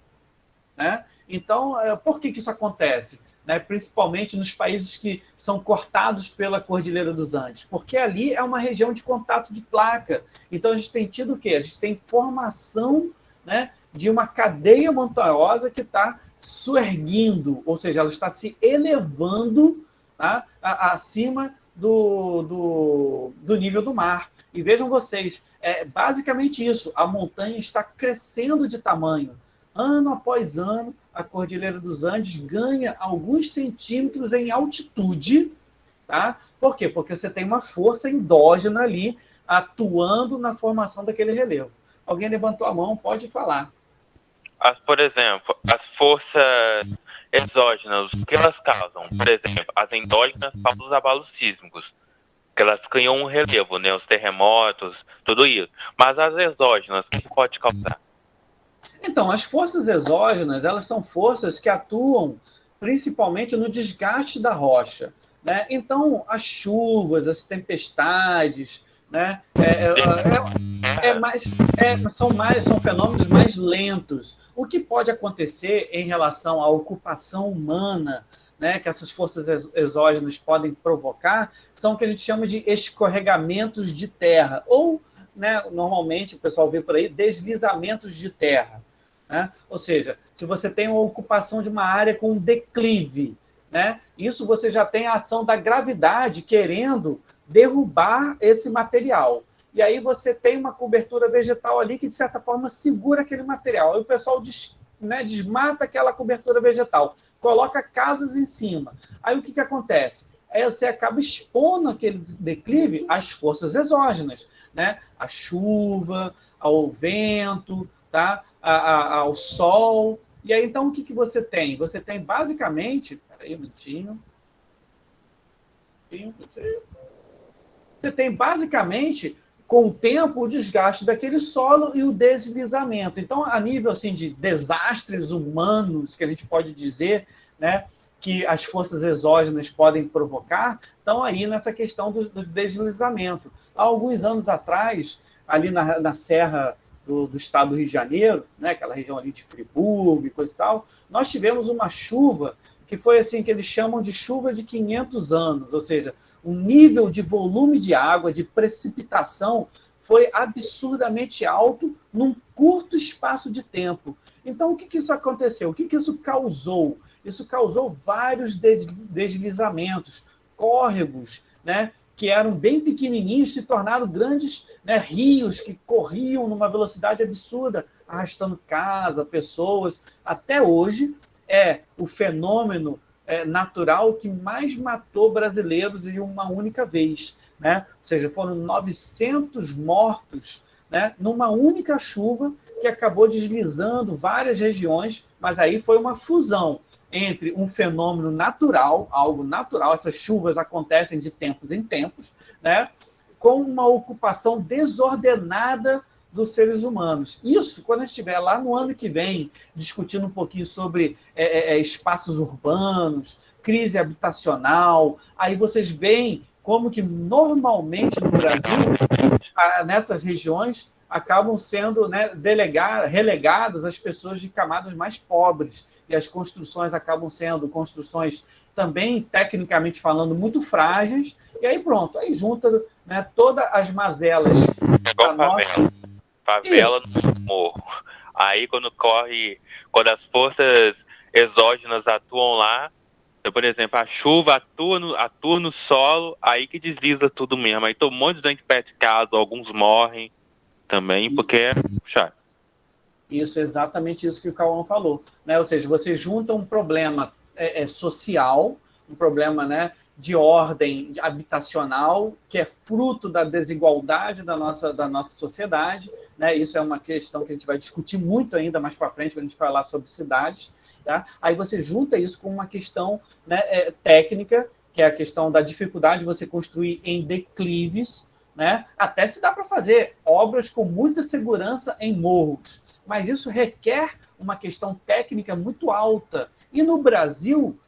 Né? Então, por que isso acontece? Né? Principalmente nos países que são cortados pela Cordilheira dos Andes, porque ali é uma região de contato de placa. Então, a gente tem tido o quê? A gente tem formação, né, de uma cadeia montanhosa que está suerguindo, ou seja, ela está se elevando, tá, acima do nível do mar. E vejam vocês, é basicamente isso, a montanha está crescendo de tamanho. Ano após ano, a Cordilheira dos Andes ganha alguns centímetros em altitude. Tá? Por quê? Porque você tem uma força endógena ali atuando na formação daquele relevo. Alguém levantou a mão, pode falar. Por exemplo, as forças exógenas, o que elas causam? Por exemplo, as endógenas causam os abalos sísmicos, que elas criam um relevo, né? Os terremotos, tudo isso. Mas as exógenas, o que pode causar? Então, as forças exógenas, elas são forças que atuam principalmente no desgaste da rocha. Né? Então, as chuvas, as tempestades, né? São fenômenos mais lentos. O que pode acontecer em relação à ocupação humana, né, que essas forças exógenas podem provocar, são o que a gente chama de escorregamentos de terra, ou, né, normalmente, o pessoal vê por aí, deslizamentos de terra. Né? Ou seja, se você tem uma ocupação de uma área com um declive, né, isso você já tem a ação da gravidade querendo derrubar esse material. E aí você tem uma cobertura vegetal ali que, de certa forma, segura aquele material. Aí o pessoal desmata aquela cobertura vegetal, coloca casas em cima. Aí o que acontece? Aí você acaba expondo aquele declive às forças exógenas. né, à chuva, ao vento, tá, ao sol. E aí, então, o que você tem? Você tem, basicamente... Peraí, um minutinho. Você tem, basicamente, com o tempo, o desgaste daquele solo e o deslizamento. Então, a nível assim, de desastres humanos, que a gente pode dizer, né, que as forças exógenas podem provocar, estão aí nessa questão do deslizamento. Há alguns anos atrás, ali na Serra do estado do Rio de Janeiro, né, aquela região ali de Friburgo e coisa e tal, nós tivemos uma chuva que foi assim, que eles chamam de chuva de 500 anos, ou seja, o nível de volume de água, de precipitação, foi absurdamente alto num curto espaço de tempo. Então, o que isso aconteceu? O que isso causou? Isso causou vários deslizamentos, córregos, né, que eram bem pequenininhos, se tornaram grandes, né, rios que corriam numa velocidade absurda, arrastando casa, pessoas. Até hoje, é o fenômeno natural que mais matou brasileiros em uma única vez, né? Ou seja, foram 900 mortos, né, numa única chuva que acabou deslizando várias regiões, mas aí foi uma fusão entre um fenômeno natural, algo natural, essas chuvas acontecem de tempos em tempos, né, com uma ocupação desordenada dos seres humanos. Isso, quando a gente estiver lá no ano que vem, discutindo um pouquinho sobre espaços urbanos, crise habitacional, aí vocês veem como que normalmente no Brasil, nessas regiões, acabam sendo, né, relegadas as pessoas de camadas mais pobres, e as construções acabam sendo construções também, tecnicamente falando, muito frágeis, e aí pronto, aí junta, né, todas as mazelas. É igual favela. Favela no morro. Aí quando as forças exógenas atuam lá, por exemplo, a chuva atua no solo, aí que desliza tudo mesmo. Aí tem um monte de gente perto de casa, alguns morrem também, porque é chato. Isso, exatamente isso que o Cauã falou, né? Ou seja, você junta um problema social, um problema, né, de ordem habitacional, que é fruto da desigualdade da nossa sociedade, né? Isso é uma questão que a gente vai discutir muito ainda mais para frente, quando a gente falar sobre cidades. Tá? Aí você junta isso com uma questão, né, técnica, que é a questão da dificuldade de você construir em declives, né? Até se dá para fazer obras com muita segurança em morros, mas isso requer uma questão técnica muito alta. E no Brasil,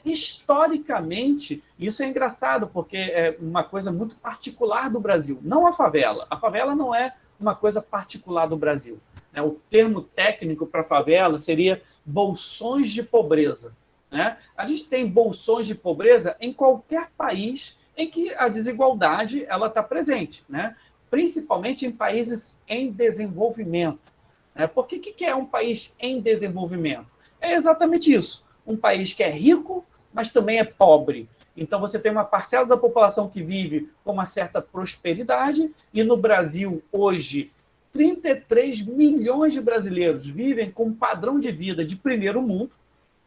historicamente, isso é engraçado, porque é uma coisa muito particular do Brasil, não a favela. A favela não é uma coisa particular do Brasil. Né? O termo técnico para favela seria bolsões de pobreza. Né? A gente tem bolsões de pobreza em qualquer país em que a desigualdade está presente, né? Principalmente em países em desenvolvimento. Né? Por que é um país em desenvolvimento? É exatamente isso. Um país que é rico, mas também é pobre. Então, você tem uma parcela da população que vive com uma certa prosperidade, e no Brasil, hoje, 33 milhões de brasileiros vivem com um padrão de vida de primeiro mundo,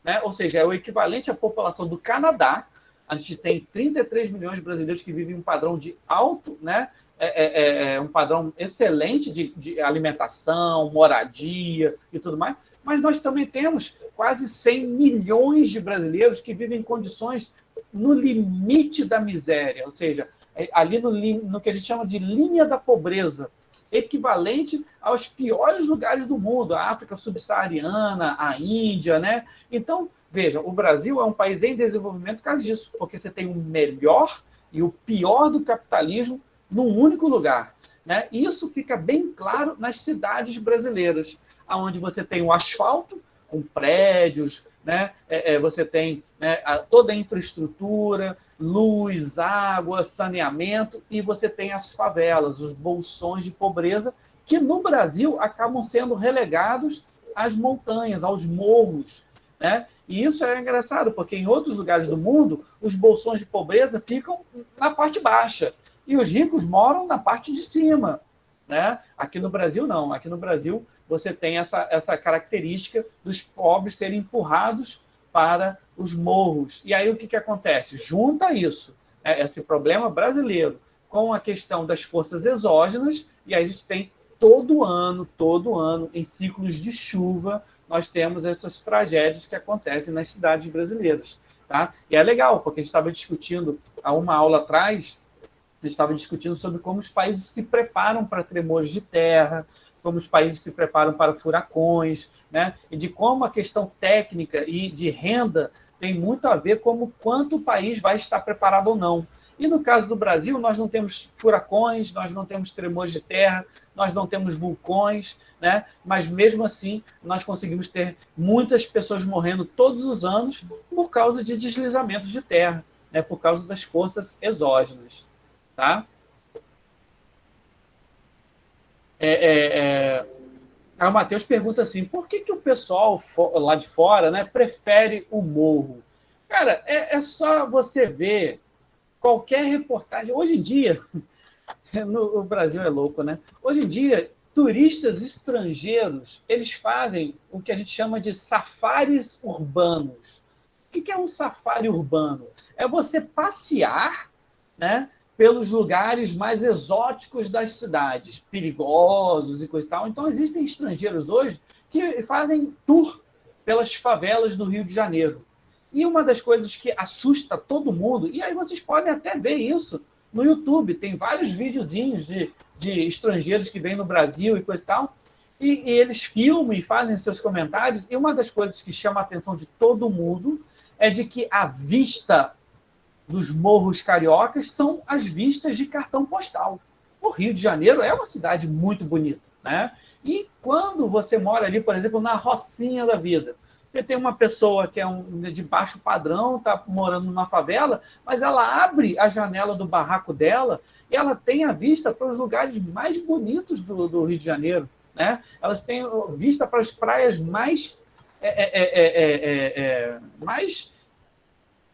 né? Ou seja, é o equivalente à população do Canadá. A gente tem 33 milhões de brasileiros que vivem um padrão de alto, né? Um padrão excelente de alimentação, moradia e tudo mais, mas nós também temos quase 100 milhões de brasileiros que vivem em condições no limite da miséria, ou seja, ali no que a gente chama de linha da pobreza, equivalente aos piores lugares do mundo, a África subsaariana, a Índia, né? Então, veja, o Brasil é um país em desenvolvimento por causa disso, porque você tem o melhor e o pior do capitalismo num único lugar, né? E isso fica bem claro nas cidades brasileiras, onde você tem o asfalto, com prédios, né? Você tem, né, toda a infraestrutura, luz, água, saneamento, e você tem as favelas, os bolsões de pobreza, que no Brasil acabam sendo relegados às montanhas, aos morros, né? E isso é engraçado, porque em outros lugares do mundo, os bolsões de pobreza ficam na parte baixa, e os ricos moram na parte de cima, né? Aqui no Brasil, não. Aqui no Brasil, você tem essa característica dos pobres serem empurrados para os morros. E aí o que acontece? Junta isso, esse problema brasileiro, com a questão das forças exógenas, e aí a gente tem todo ano, em ciclos de chuva, nós temos essas tragédias que acontecem nas cidades brasileiras. Tá? E é legal, porque a gente estava discutindo, há uma aula atrás, a gente estava discutindo sobre como os países se preparam para tremores de terra, como os países se preparam para furacões, né? E de como a questão técnica e de renda tem muito a ver com quanto o país vai estar preparado ou não. E no caso do Brasil, nós não temos furacões, nós não temos tremores de terra, nós não temos vulcões, né? Mas mesmo assim, nós conseguimos ter muitas pessoas morrendo todos os anos por causa de deslizamentos de terra, né? Por causa das forças exógenas. Tá? O Matheus pergunta assim, por que o pessoal lá de fora, né, prefere o morro? Cara, é só você ver qualquer reportagem. Hoje em dia, o Brasil é louco, né? Hoje em dia, turistas estrangeiros, eles fazem o que a gente chama de safaris urbanos. O que é um safari urbano? É você passear, né, pelos lugares mais exóticos das cidades, perigosos e coisa e tal. Então, existem estrangeiros hoje que fazem tour pelas favelas do Rio de Janeiro. E uma das coisas que assusta todo mundo, e aí vocês podem até ver isso no YouTube, tem vários videozinhos de estrangeiros que vêm no Brasil e coisa e tal, e eles filmam e fazem seus comentários, e uma das coisas que chama a atenção de todo mundo é de que a vista dos morros cariocas são as vistas de cartão postal. O Rio de Janeiro é uma cidade muito bonita, né? E quando você mora ali, por exemplo, na Rocinha da vida, você tem uma pessoa que é de baixo padrão, está morando numa favela, mas ela abre a janela do barraco dela e ela tem a vista para os lugares mais bonitos do Rio de Janeiro, né? Elas têm vista para as praias mais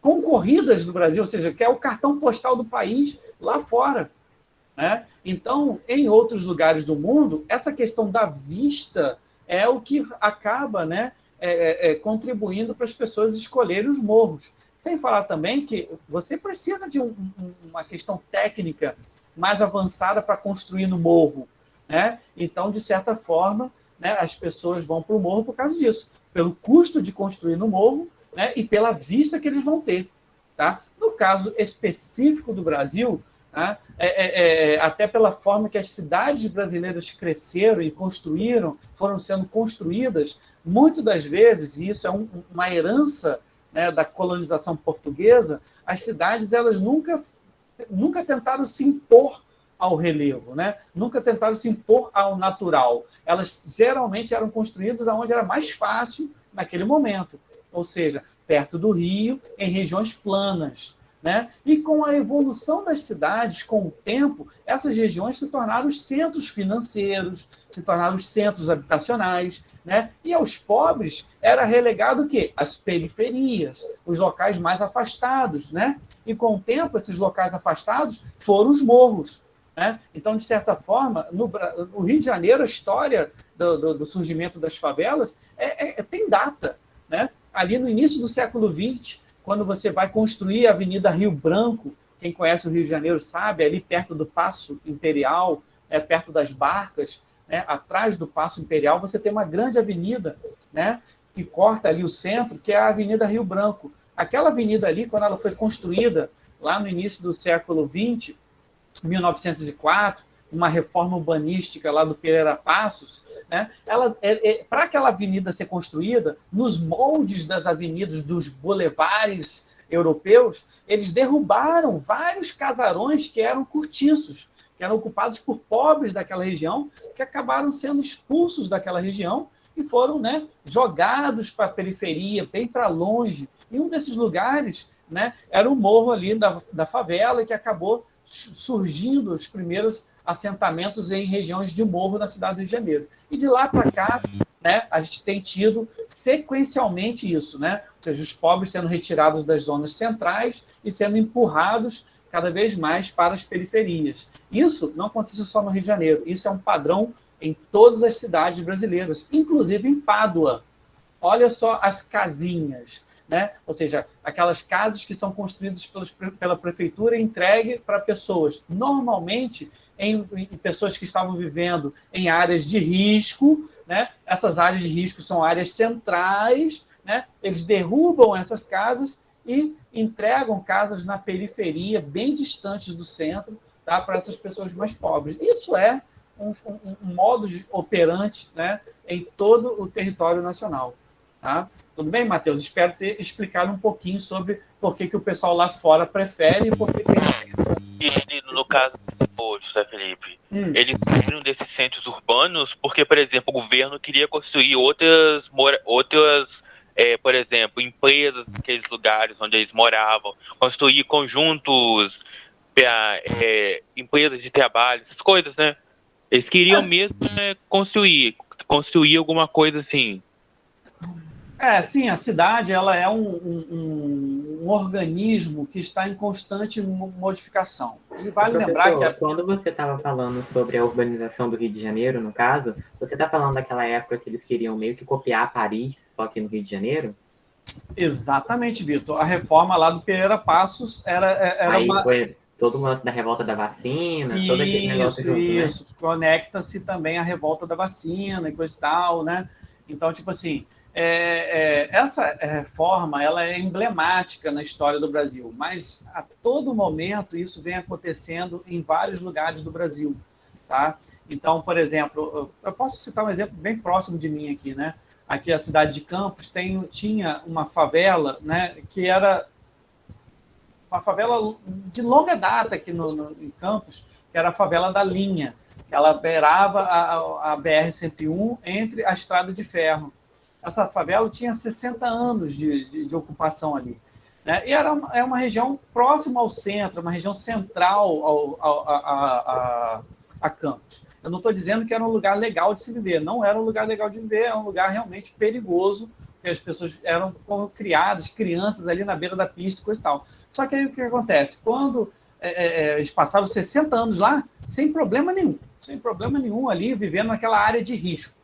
concorridas do Brasil, ou seja, que é o cartão postal do país lá fora, né? Então, em outros lugares do mundo, essa questão da vista é o que acaba, né, contribuindo para as pessoas escolherem os morros. Sem falar também que você precisa de uma questão técnica mais avançada para construir no morro, né? Então, de certa forma, né, as pessoas vão para o morro por causa disso, pelo custo de construir no morro, né, e pela vista que eles vão ter. Tá? No caso específico do Brasil, tá, até pela forma que as cidades brasileiras cresceram e construíram, foram sendo construídas, muitas das vezes, e isso é uma herança, né, da colonização portuguesa, as cidades elas nunca tentaram se impor ao relevo, né? Nunca tentaram se impor ao natural. Elas geralmente eram construídas onde era mais fácil naquele momento. Ou seja, perto do rio, em regiões planas, né? E com a evolução das cidades, com o tempo, essas regiões se tornaram os centros financeiros, se tornaram os centros habitacionais, né? E aos pobres era relegado o quê? As periferias, os locais mais afastados, né? E com o tempo, esses locais afastados foram os morros, né? Então, de certa forma, no Rio de Janeiro, a história do surgimento das favelas tem data, né? Ali no início do século XX, quando você vai construir a Avenida Rio Branco, quem conhece o Rio de Janeiro sabe, ali perto do Paço Imperial, perto das Barcas, né, atrás do Paço Imperial, você tem uma grande avenida, né, que corta ali o centro, que é a Avenida Rio Branco. Aquela avenida ali, quando ela foi construída lá no início do século XX, 1904, uma reforma urbanística lá do Pereira Passos, né? Para aquela avenida ser construída, nos moldes das avenidas dos bulevares europeus, eles derrubaram vários casarões que eram cortiços, que eram ocupados por pobres daquela região, que acabaram sendo expulsos daquela região e foram, né, jogados para a periferia, bem para longe. E um desses lugares, né, era o morro ali da favela, que acabou surgindo os primeiros assentamentos em regiões de morro na cidade do Rio de Janeiro. E de lá para cá, né, a gente tem tido sequencialmente isso, né? Ou seja, os pobres sendo retirados das zonas centrais e sendo empurrados cada vez mais para as periferias. Isso não acontece só no Rio de Janeiro, isso é um padrão em todas as cidades brasileiras, inclusive em Pádua. Olha só as casinhas. né? Ou seja, aquelas casas que são construídas pela prefeitura e entregue para pessoas, normalmente em pessoas que estavam vivendo em áreas de risco, né? Essas áreas de risco são áreas centrais, né? Eles derrubam essas casas e entregam casas na periferia, bem distantes do centro, tá? Para essas pessoas mais pobres. Isso é um modo operante, né? Em todo o território nacional. Tá? Tudo bem, Matheus? Espero ter explicado um pouquinho sobre por que o pessoal lá fora prefere e por que ele, no caso, José Felipe, eles saíram desses centros urbanos porque, por exemplo, o governo queria construir outras por exemplo, empresas naqueles lugares onde eles moravam, construir conjuntos, empresas de trabalho, essas coisas, né? Eles queriam mesmo construir alguma coisa assim. Sim, a cidade ela é um organismo que está em constante modificação. E vale lembrar que quando você estava falando sobre a urbanização do Rio de Janeiro, no caso, você está falando daquela época que eles queriam meio que copiar Paris, só que no Rio de Janeiro? Exatamente, Vitor. A reforma lá do Pereira Passos era Aí foi todo o lance da revolta da vacina, todo aquele negócio junto, isso. Né? Conecta-se também a revolta da vacina e coisa e tal, né? Então, tipo assim, essa reforma ela é emblemática na história do Brasil, mas a todo momento isso vem acontecendo em vários lugares do Brasil, tá? Então, por exemplo, eu posso citar um exemplo bem próximo de mim aqui, né? Aqui a cidade de Campos tinha uma favela, né, que era uma favela de longa data aqui em Campos, que era a favela da Linha, que ela beirava a BR-101 entre a Estrada de Ferro. Essa favela tinha 60 anos de ocupação ali, né? E é uma região próxima ao centro, uma região central a Campos. Eu não estou dizendo que era um lugar legal de se viver, não era um lugar legal de viver, é um lugar realmente perigoso, porque as pessoas eram criadas, crianças ali na beira da pista, coisa e tal. Só que aí o que acontece? Quando eles passaram 60 anos lá, sem problema nenhum ali, vivendo naquela área de risco.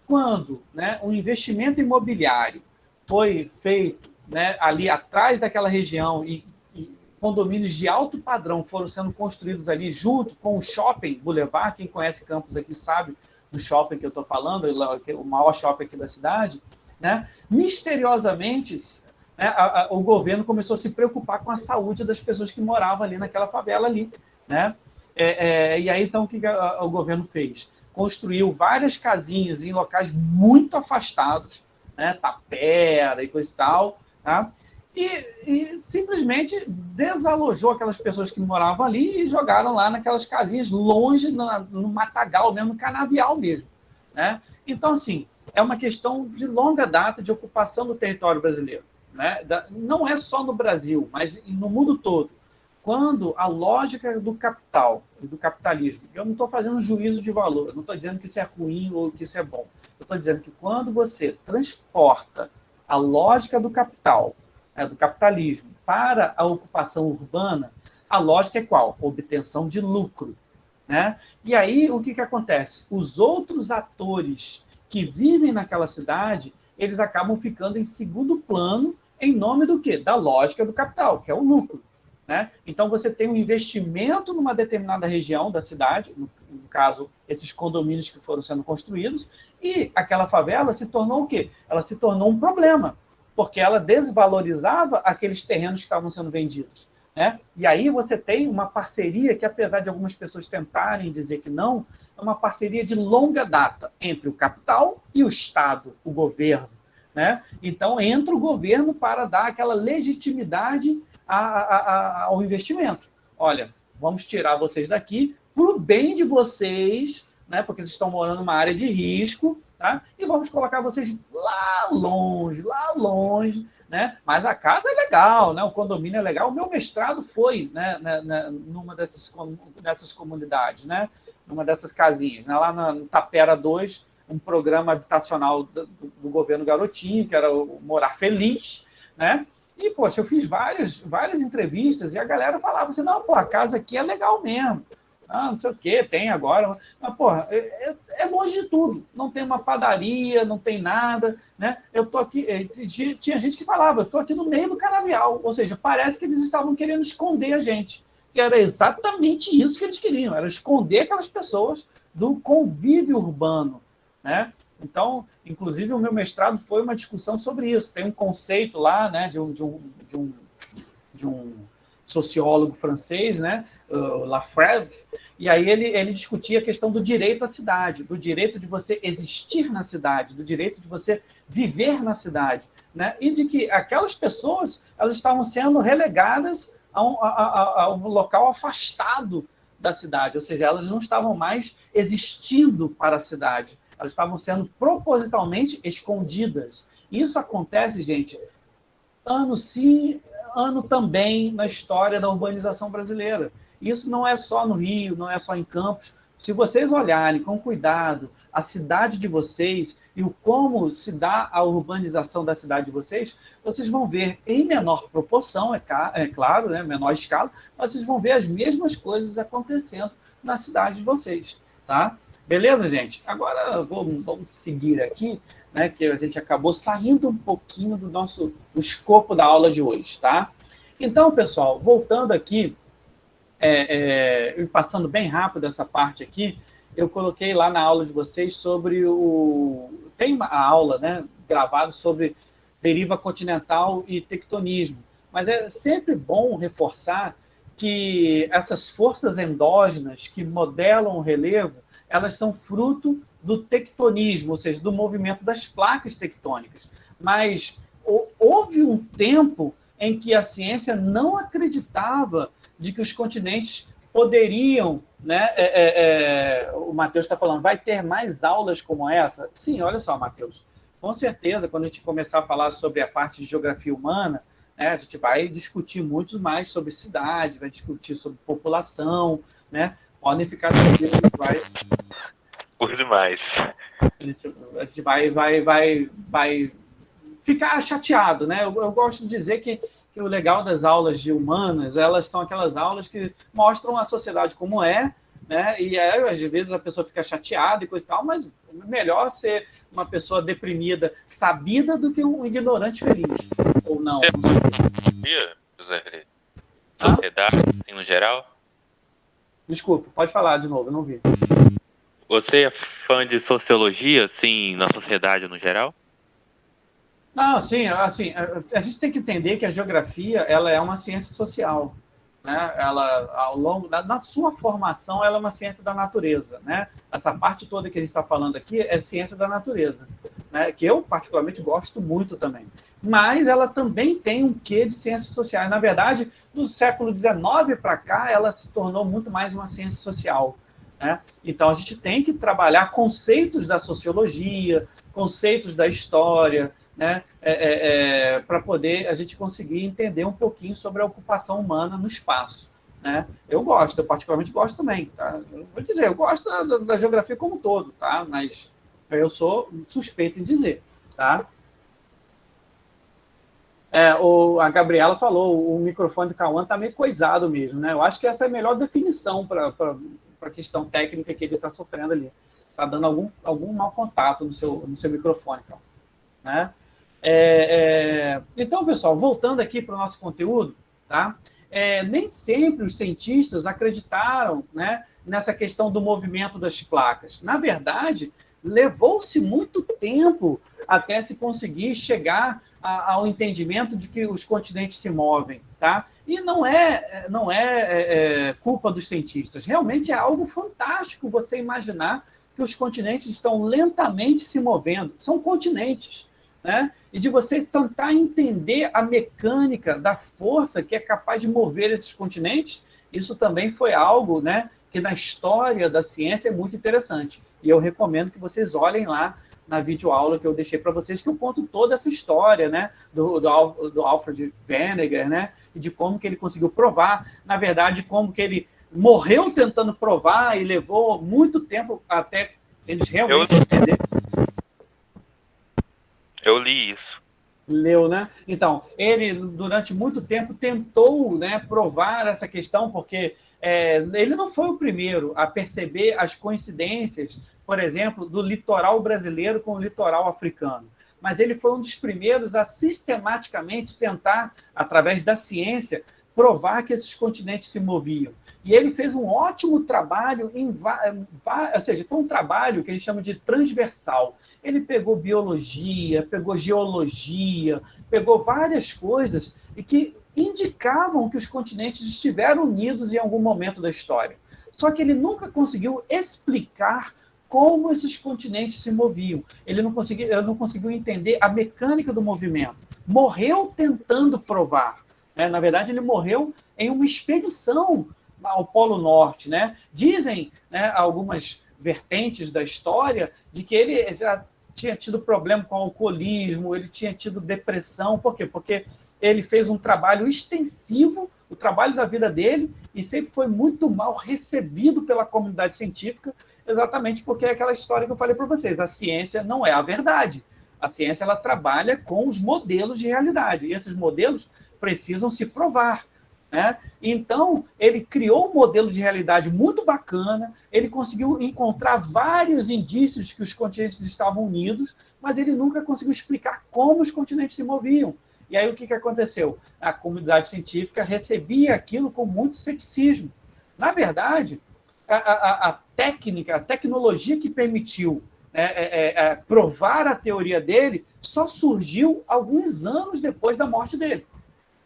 Quando, né, um investimento imobiliário foi feito, né, ali atrás daquela região e condomínios de alto padrão foram sendo construídos ali junto com o Shopping Boulevard, quem conhece Campos aqui sabe do shopping que eu estou falando, o maior shopping aqui da cidade, né? Misteriosamente, né, o governo começou a se preocupar com a saúde das pessoas que moravam ali naquela favela ali, né? E aí, então, o que o governo fez? Construiu várias casinhas em locais muito afastados, né? Tapera e coisa e tal, tá? E simplesmente desalojou aquelas pessoas que moravam ali e jogaram lá naquelas casinhas longe, no matagal mesmo, no canavial mesmo, né? Então, assim, é uma questão de longa data de ocupação do território brasileiro, né? Não é só no Brasil, mas no mundo todo. Quando a lógica do capital e do capitalismo, eu não estou fazendo juízo de valor, eu não estou dizendo que isso é ruim ou que isso é bom, eu estou dizendo que quando você transporta a lógica do capital, do capitalismo, para a ocupação urbana, a lógica é qual? Obtenção de lucro, né? E aí, o que acontece? Os outros atores que vivem naquela cidade, eles acabam ficando em segundo plano em nome do quê? Da lógica do capital, que é o lucro, né? Então, você tem um investimento numa determinada região da cidade, no caso, esses condomínios que foram sendo construídos, e aquela favela se tornou o quê? Ela se tornou um problema, porque ela desvalorizava aqueles terrenos que estavam sendo vendidos, né? E aí você tem uma parceria que, apesar de algumas pessoas tentarem dizer que não, é uma parceria de longa data entre o capital e o Estado, o governo, né? Então, entra o governo para dar aquela legitimidade ao investimento. Olha, vamos tirar vocês daqui para o bem de vocês, né? Porque vocês estão morando numa área de risco, tá? E vamos colocar vocês lá longe, né? Mas a casa é legal, né? O condomínio é legal. O meu mestrado foi, né, numa dessas comunidades, né? Numa dessas casinhas, né? Lá no Tapera 2, um programa habitacional do governo Garotinho, que era o Morar Feliz, né? E, poxa, eu fiz várias entrevistas e a galera falava assim, não, pô, a casa aqui é legal mesmo. não sei o que, tem agora. Mas, porra, é longe de tudo. Não tem uma padaria, não tem nada, né? Eu tô aqui, tinha gente que falava, eu tô aqui no meio do canavial. Ou seja, parece que eles estavam querendo esconder a gente. E era exatamente isso que eles queriam, era esconder aquelas pessoas do convívio urbano, né? Então, inclusive, o meu mestrado foi uma discussão sobre isso. Tem um conceito lá, né, de um sociólogo francês, né, Lafèvre, e aí ele discutia a questão do direito à cidade, do direito de você existir na cidade, do direito de você viver na cidade, né, e de que aquelas pessoas elas estavam sendo relegadas a um local afastado da cidade, ou seja, elas não estavam mais existindo para a cidade, elas estavam sendo propositalmente escondidas. Isso acontece, gente, ano sim, ano também na história da urbanização brasileira. Isso não é só no Rio, não é só em Campos. Se vocês olharem com cuidado a cidade de vocês e o como se dá a urbanização da cidade de vocês, vocês vão ver em menor proporção, é claro, né, menor escala, mas vocês vão ver as mesmas coisas acontecendo na cidade de vocês, tá? Beleza, gente? Agora vamos seguir aqui, né, que a gente acabou saindo um pouquinho do escopo da aula de hoje, tá? Então, pessoal, voltando aqui, passando bem rápido essa parte aqui, eu coloquei lá na aula de vocês sobre tem a aula, né, gravada sobre deriva continental e tectonismo, mas é sempre bom reforçar que essas forças endógenas que modelam o relevo, elas são fruto do tectonismo, ou seja, do movimento das placas tectônicas. Mas houve um tempo em que a ciência não acreditava de que os continentes poderiam, né? O Matheus está falando, vai ter mais aulas como essa? Sim, olha só, Matheus, com certeza, quando a gente começar a falar sobre a parte de geografia humana, né, a gente vai discutir muito mais sobre cidade, vai discutir sobre população, né? Podem ficar tranquilos, a gente vai... Por demais. A gente vai ficar chateado, né? Eu gosto de dizer que o legal das aulas de humanas, elas são aquelas aulas que mostram a sociedade como é, né? E às vezes a pessoa fica chateada e coisa e tal, mas melhor ser uma pessoa deprimida, sabida, do que um ignorante feliz. Ou não? Sociedade, assim, no geral? Desculpa, pode falar de novo, eu não vi. Você é fã de sociologia, assim, na sociedade no geral? Não, sim, assim, a gente tem que entender que a geografia, ela é uma ciência social, né? Ela, ao longo na sua formação, ela é uma ciência da natureza, né? Essa parte toda que a gente está falando aqui é ciência da natureza, né? Que eu particularmente gosto muito também. Mas ela também tem um quê de ciências sociais. Na verdade, do século XIX para cá, ela se tornou muito mais uma ciência social, né? Então a gente tem que trabalhar conceitos da sociologia, conceitos da história, né, para poder a gente conseguir entender um pouquinho sobre a ocupação humana no espaço, né? Eu particularmente gosto também, tá? Eu vou dizer, eu gosto da geografia como um todo, tá? Mas eu sou suspeito em dizer, tá? A Gabriela falou, o microfone do Cauã está meio coisado mesmo, né? Eu acho que essa é a melhor definição para a questão técnica que ele está sofrendo ali. Está dando algum mau contato no seu microfone, Cauã, né? Então, pessoal, voltando aqui para o nosso conteúdo, tá? Nem sempre os cientistas acreditaram, né, nessa questão do movimento das placas. Na verdade, levou-se muito tempo até se conseguir chegar ao entendimento de que os continentes se movem, tá? E não é culpa dos cientistas. Realmente é algo fantástico você imaginar que os continentes estão lentamente se movendo. São continentes, né? E de você tentar entender a mecânica da força que é capaz de mover esses continentes, isso também foi algo, né, que na história da ciência é muito interessante. E eu recomendo que vocês olhem lá na videoaula que eu deixei para vocês, que eu conto toda essa história, né, do Alfred Wegener, né, e de como que ele conseguiu provar, na verdade, como que ele morreu tentando provar e levou muito tempo até eles realmente entenderem. Eu li isso. Leu, né? Então, ele, durante muito tempo, tentou, né, provar essa questão, porque ele não foi o primeiro a perceber as coincidências, por exemplo, do litoral brasileiro com o litoral africano, mas ele foi um dos primeiros a sistematicamente tentar, através da ciência, provar que esses continentes se moviam. E ele fez um ótimo trabalho, ou seja, foi um trabalho que ele chama de transversal. Ele pegou biologia, pegou geologia, pegou várias coisas e que indicavam que os continentes estiveram unidos em algum momento da história. Só que ele nunca conseguiu explicar como esses continentes se moviam. Ele não conseguiu entender a mecânica do movimento. Morreu tentando provar. Né? Na verdade, ele morreu em uma expedição ao Polo Norte. Né? Dizem, né, algumas vertentes da história de que ele já tinha tido problema com alcoolismo, ele tinha tido depressão. Por quê? Porque ele fez um trabalho extensivo, o trabalho da vida dele, e sempre foi muito mal recebido pela comunidade científica, exatamente porque é aquela história que eu falei para vocês. A ciência não é a verdade. A ciência ela trabalha com os modelos de realidade. E esses modelos precisam se provar. Né? Então, ele criou um modelo de realidade muito bacana, ele conseguiu encontrar vários indícios que os continentes estavam unidos, mas ele nunca conseguiu explicar como os continentes se moviam. E aí o que aconteceu? A comunidade científica recebia aquilo com muito ceticismo. Na verdade, a tecnologia que permitiu provar a teoria dele só surgiu alguns anos depois da morte dele.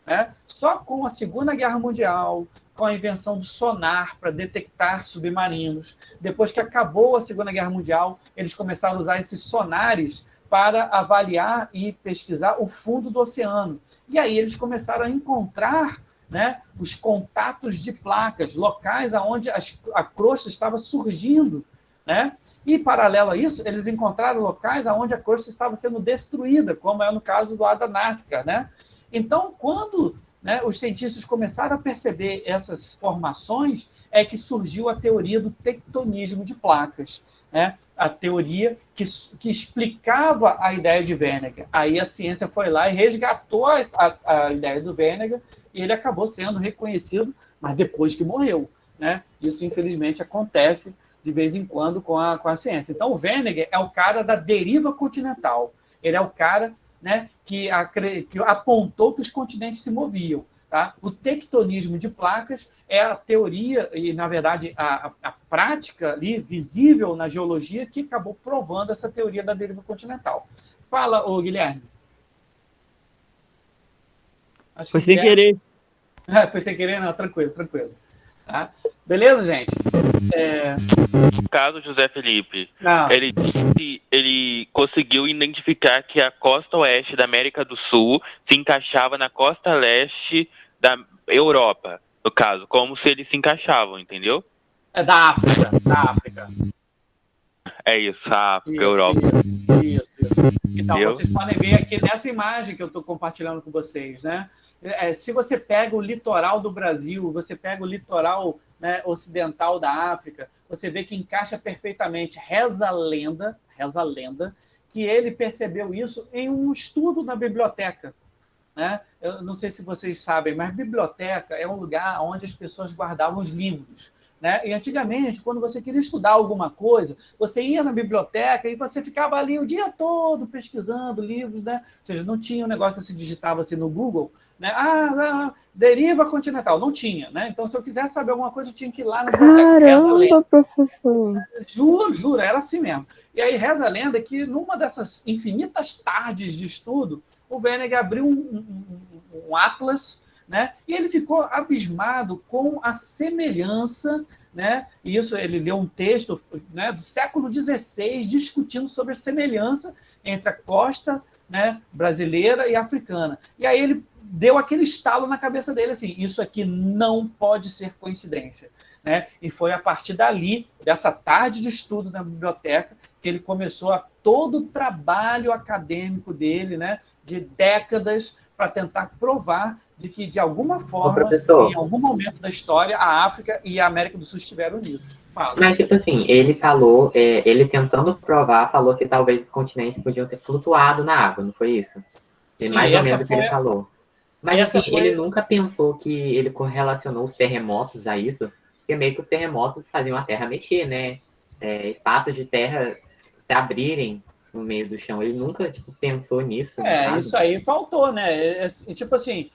Né? Só com a Segunda Guerra Mundial, com a invenção do sonar para detectar submarinos, depois que acabou a Segunda Guerra Mundial, eles começaram a usar esses sonares para avaliar e pesquisar o fundo do oceano. E aí eles começaram a encontrar, né, os contatos de placas, locais onde a crosta estava surgindo. Né? E, paralelo a isso, eles encontraram locais onde a crosta estava sendo destruída, como é no caso do Adanásica. Né? Então, quando, né, os cientistas começaram a perceber essas formações, é que surgiu a teoria do tectonismo de placas. Né? A teoria que explicava a ideia de Wernicke. Aí a ciência foi lá e resgatou a ideia do Wernicke e ele acabou sendo reconhecido, mas depois que morreu. Né? Isso, infelizmente, acontece de vez em quando com a ciência. Então, o Wernicke é o cara da deriva continental. Ele é o cara, né, que apontou que os continentes se moviam. Tá? O tectonismo de placas é a teoria e, na verdade, a prática ali, visível na geologia, que acabou provando essa teoria da deriva continental. Fala, ô Guilherme. Foi sem querer. Foi sem querer? Não, tranquilo. Tá? Beleza, gente? No caso, José Felipe, ele conseguiu identificar que a costa oeste da América do Sul se encaixava na costa leste da Europa, no caso, como se eles se encaixavam, entendeu? É da África. É isso, a África, Europa. Isso. Então, entendeu? Vocês podem ver aqui nessa imagem que eu estou compartilhando com vocês, né? Se você pega o litoral do Brasil, você pega o litoral, né, ocidental da África, você vê que encaixa perfeitamente. Reza a lenda que ele percebeu isso em um estudo na biblioteca. Né? Eu não sei se vocês sabem, mas biblioteca é um lugar onde as pessoas guardavam os livros. Né? E antigamente, quando você queria estudar alguma coisa, você ia na biblioteca e você ficava ali o dia todo pesquisando livros, né? Ou seja, não tinha um negócio que se digitava assim no Google, né? Deriva continental, não tinha, né? Então, se eu quisesse saber alguma coisa, eu tinha que ir lá na biblioteca. Caramba, professor! Juro, era assim mesmo. E aí reza a lenda que numa dessas infinitas tardes de estudo, o Wernicke abriu um atlas, né? E ele ficou abismado com a semelhança, né? E isso, ele leu um texto, né, do século XVI discutindo sobre a semelhança entre a costa, né, brasileira e africana. E aí ele deu aquele estalo na cabeça dele, assim, isso aqui não pode ser coincidência. Né? E foi a partir dali, dessa tarde de estudo na biblioteca, que ele começou todo o trabalho acadêmico dele, né, de décadas, para tentar provar de que, de alguma forma, em algum momento da história, a África e a América do Sul estiveram unidos. Fala. Mas, tipo assim, ele falou, ele tentando provar, falou que talvez os continentes podiam ter flutuado na água, não foi isso? Sim, mais ou menos o que ele falou. Mas, assim, ele nunca pensou que ele correlacionou os terremotos a isso, porque meio que os terremotos faziam a terra mexer, né? Espaços de terra se abrirem no meio do chão. Ele nunca, tipo, pensou nisso, no caso. Isso aí faltou, né? Tipo assim,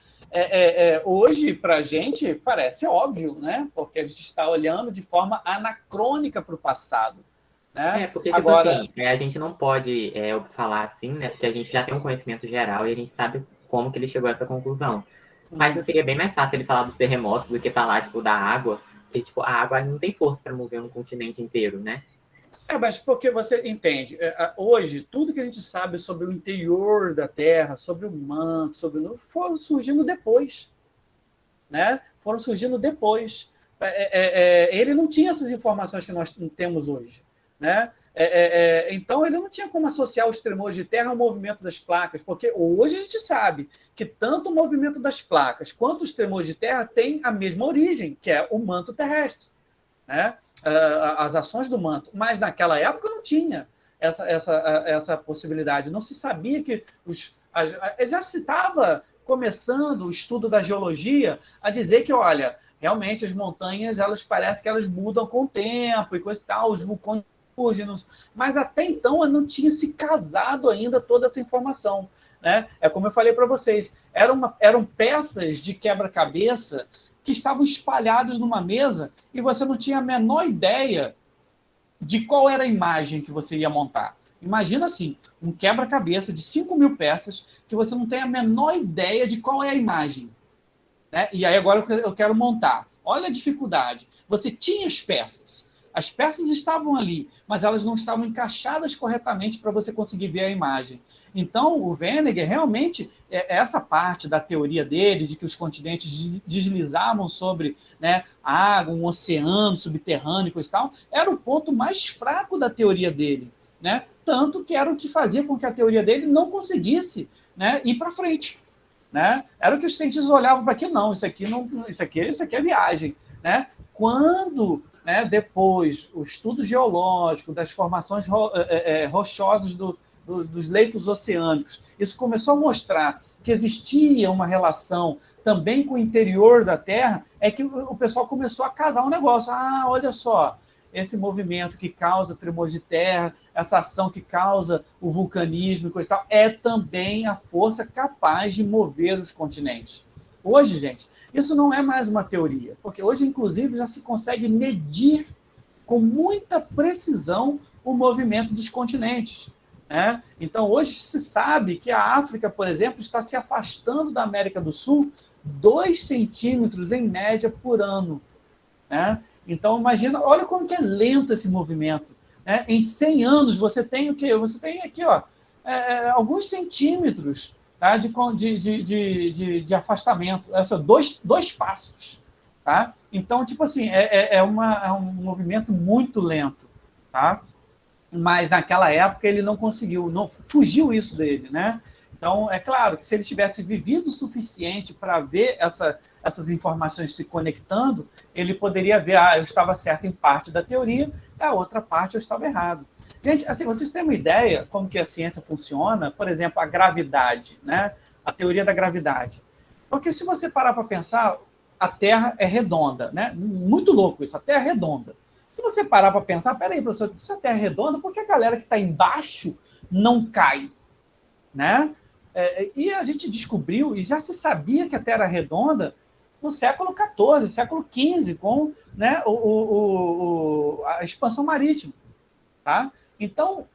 hoje pra gente parece óbvio, né? Porque a gente está olhando de forma anacrônica para o passado, né? Porque, tipo assim, a gente não pode falar assim, né? Porque a gente já tem um conhecimento geral e a gente sabe como que ele chegou a essa conclusão. Mas não seria bem mais fácil ele falar dos terremotos do que falar, tipo, da água, porque, tipo, a água não tem força para mover um continente inteiro, né? Mas porque você entende, hoje, tudo que a gente sabe sobre o interior da Terra, sobre o manto, foram surgindo depois, né? Foram surgindo depois. Ele não tinha essas informações que nós temos hoje, né? Então, ele não tinha como associar os tremores de terra ao movimento das placas, porque hoje a gente sabe que tanto o movimento das placas quanto os tremores de terra têm a mesma origem, que é o manto terrestre, né? As ações do manto. Mas naquela época não tinha essa possibilidade. Não se sabia que já se estava começando o estudo da geologia a dizer que, olha, realmente as montanhas, parece que elas mudam com o tempo e coisa e tal, os vulcões, mas até então não tinha se casado ainda toda essa informação, né? Como eu falei para vocês, eram peças de quebra-cabeça que estavam espalhados numa mesa e você não tinha a menor ideia de qual era a imagem que você ia montar. Imagina assim, um quebra-cabeça de 5.000 peças que você não tem a menor ideia de qual é a imagem, né? E aí agora eu quero montar. Olha a dificuldade. Você tinha as peças estavam ali, mas elas não estavam encaixadas corretamente para você conseguir ver a imagem. Então, o Wenninger, realmente, essa parte da teoria dele, de que os continentes deslizavam sobre, né, água, um oceano subterrâneo e tal, era o ponto mais fraco da teoria dele, né? Tanto que era o que fazia com que a teoria dele não conseguisse, né, ir para frente, né? Era o que os cientistas olhavam para aqui, não, isso aqui é viagem, né? Quando, né, depois o estudo geológico das formações rochosas dos leitos oceânicos, isso começou a mostrar que existia uma relação também com o interior da Terra, que o pessoal começou a casar um negócio. Olha só, esse movimento que causa tremor de terra, essa ação que causa o vulcanismo e coisa e tal, é também a força capaz de mover os continentes. Hoje, gente, isso não é mais uma teoria, porque hoje, inclusive, já se consegue medir com muita precisão o movimento dos continentes, né? Então, hoje se sabe que a África, por exemplo, está se afastando da América do Sul 2 centímetros, em média, por ano, né? Então, imagina, olha como que é lento esse movimento, né? Em 100 anos, você tem o quê? Você tem aqui, alguns centímetros, tá, de afastamento, dois passos. Tá? Então, tipo assim, é um movimento muito lento. Tá? Mas naquela época ele não conseguiu, não fugiu isso dele, né? Então, é claro que se ele tivesse vivido o suficiente para ver essas informações se conectando, ele poderia ver, eu estava certo em parte da teoria, a outra parte eu estava errado. Gente, assim, vocês têm uma ideia como que a ciência funciona? Por exemplo, a gravidade, né? A teoria da gravidade. Porque se você parar para pensar, a Terra é redonda, né? Muito louco isso, a Terra é redonda. Se você parar para pensar, peraí, professor, se a Terra é redonda, por que a galera que está embaixo não cai? Né? E a gente descobriu, e já se sabia que a Terra era redonda no século XIV, século XV, com, né, a expansão marítima. Tá? Então,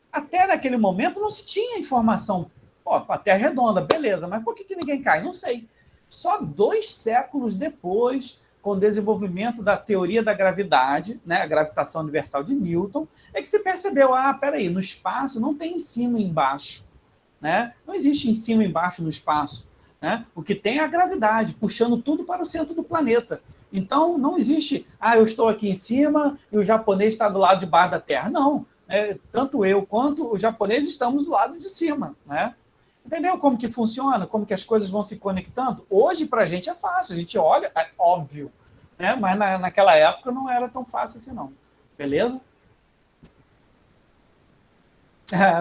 até naquele momento não se tinha informação. A Terra é redonda, beleza, mas por que ninguém cai? Não sei. Só 2 séculos depois, com o desenvolvimento da teoria da gravidade, né, a gravitação universal de Newton, é que se percebeu, peraí, no espaço não tem em cima e embaixo. Né? Não existe em cima e embaixo no espaço. Né? O que tem é a gravidade, puxando tudo para o centro do planeta. Então, não existe, eu estou aqui em cima e o japonês está do lado de baixo da Terra. Não. Tanto eu quanto o japonês estamos do lado de cima. Né? Entendeu como que funciona? Como que as coisas vão se conectando? Hoje, para a gente, é fácil. A gente olha, é óbvio. Né? Mas naquela época não era tão fácil assim, não. Beleza?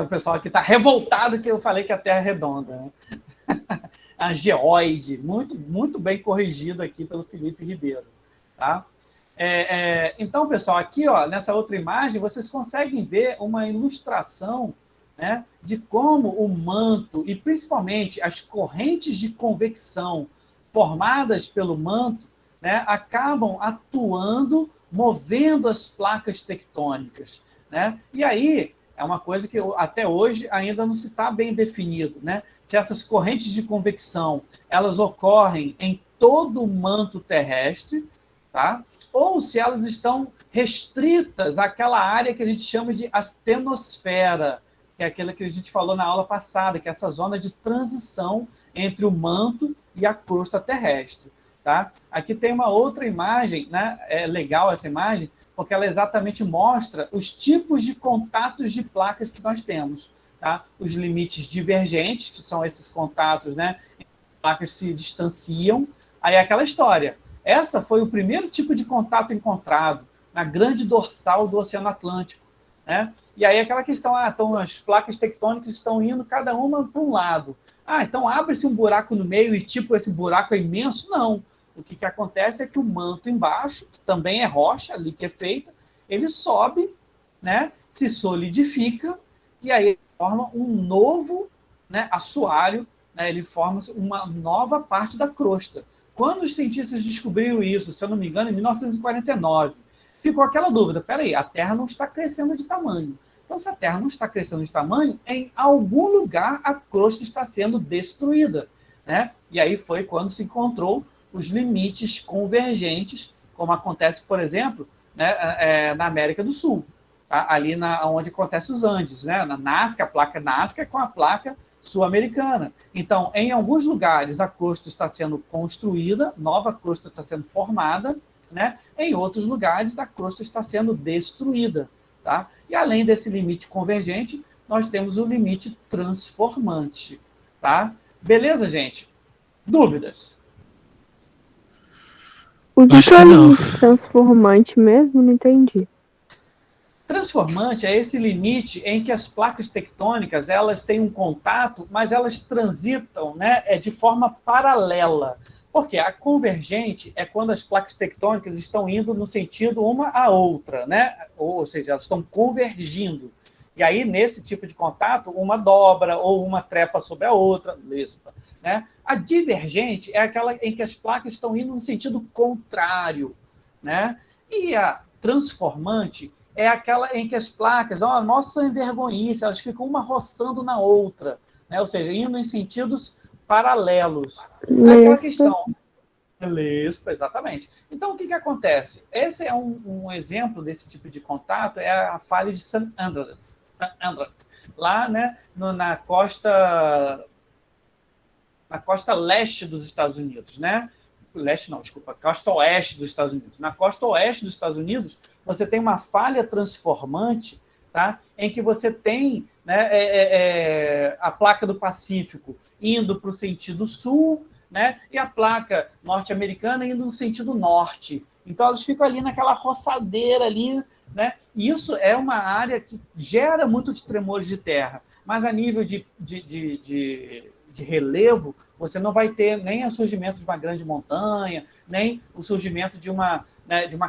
O pessoal aqui está revoltado que eu falei que a Terra é redonda. Né? A geóide. Muito, muito bem corrigido aqui pelo Felipe Ribeiro. Tá? Então, pessoal, aqui, ó, nessa outra imagem, vocês conseguem ver uma ilustração, né, de como o manto e principalmente as correntes de convecção formadas pelo manto, né, acabam atuando, movendo as placas tectônicas, né? E aí é uma coisa que até hoje ainda não se está bem definido, né? Se essas correntes de convecção elas ocorrem em todo o manto terrestre, tá? Ou se elas estão restritas àquela área que a gente chama de astenosfera, que é aquela que a gente falou na aula passada, que é essa zona de transição entre o manto e a crosta terrestre. Tá? Aqui tem uma outra imagem, né? É legal essa imagem, porque ela exatamente mostra os tipos de contatos de placas que nós temos. Tá? Os limites divergentes, que são esses contatos, né? As placas se distanciam. Aí é aquela história. Essa foi o primeiro tipo de contato encontrado na grande dorsal do Oceano Atlântico. Né? E aí aquela questão, então as placas tectônicas estão indo cada uma para um lado. Então abre-se um buraco no meio e tipo esse buraco é imenso? Não. O que acontece é que o manto embaixo, que também é rocha ali que é feita, ele sobe, né, se solidifica e aí forma um novo, né, assoalho, né, ele forma uma nova parte da crosta. Quando os cientistas descobriram isso, se eu não me engano, em 1949, ficou aquela dúvida, peraí, a Terra não está crescendo de tamanho. Então, se a Terra não está crescendo de tamanho, em algum lugar a crosta está sendo destruída. Né? E aí foi quando se encontrou os limites convergentes, como acontece, por exemplo, né, na América do Sul, tá? Ali onde acontece os Andes, né? Na Nazca, a placa Nazca com a placa sul-americana. Então, em alguns lugares, a crosta está sendo construída, nova crosta está sendo formada, né? Em outros lugares, a crosta está sendo destruída. Tá? E além desse limite convergente, nós temos o limite transformante. Tá? Beleza, gente? Dúvidas? O que é limite transformante mesmo? Não entendi. Transformante é esse limite em que as placas tectônicas elas têm um contato, mas elas transitam, né, de forma paralela. Porque a convergente é quando as placas tectônicas estão indo no sentido uma à outra, né? Ou seja, elas estão convergindo. E aí, nesse tipo de contato, uma dobra ou uma trepa sobre a outra, lespa. Né? A divergente é aquela em que as placas estão indo no sentido contrário. Né? E a transformante é aquela em que as placas mostram envergonhice, elas ficam uma roçando na outra. Né? Ou seja, indo em sentidos paralelos. É aquela questão. Lespa, exatamente. Então, o que acontece? Esse é um exemplo desse tipo de contato, é a falha de St. Andrews, lá, né, na costa leste dos Estados Unidos, né? Leste não, desculpa, costa oeste dos Estados Unidos. Na costa oeste dos Estados Unidos, você tem uma falha transformante, tá? Em que você tem, né, a placa do Pacífico indo para o sentido sul, né, e a placa norte-americana indo no sentido norte. Então, elas ficam ali naquela roçadeira ali, né? E isso é uma área que gera muito de tremores de terra, mas a nível de relevo, você não vai ter nem o surgimento de uma grande montanha, nem o surgimento de uma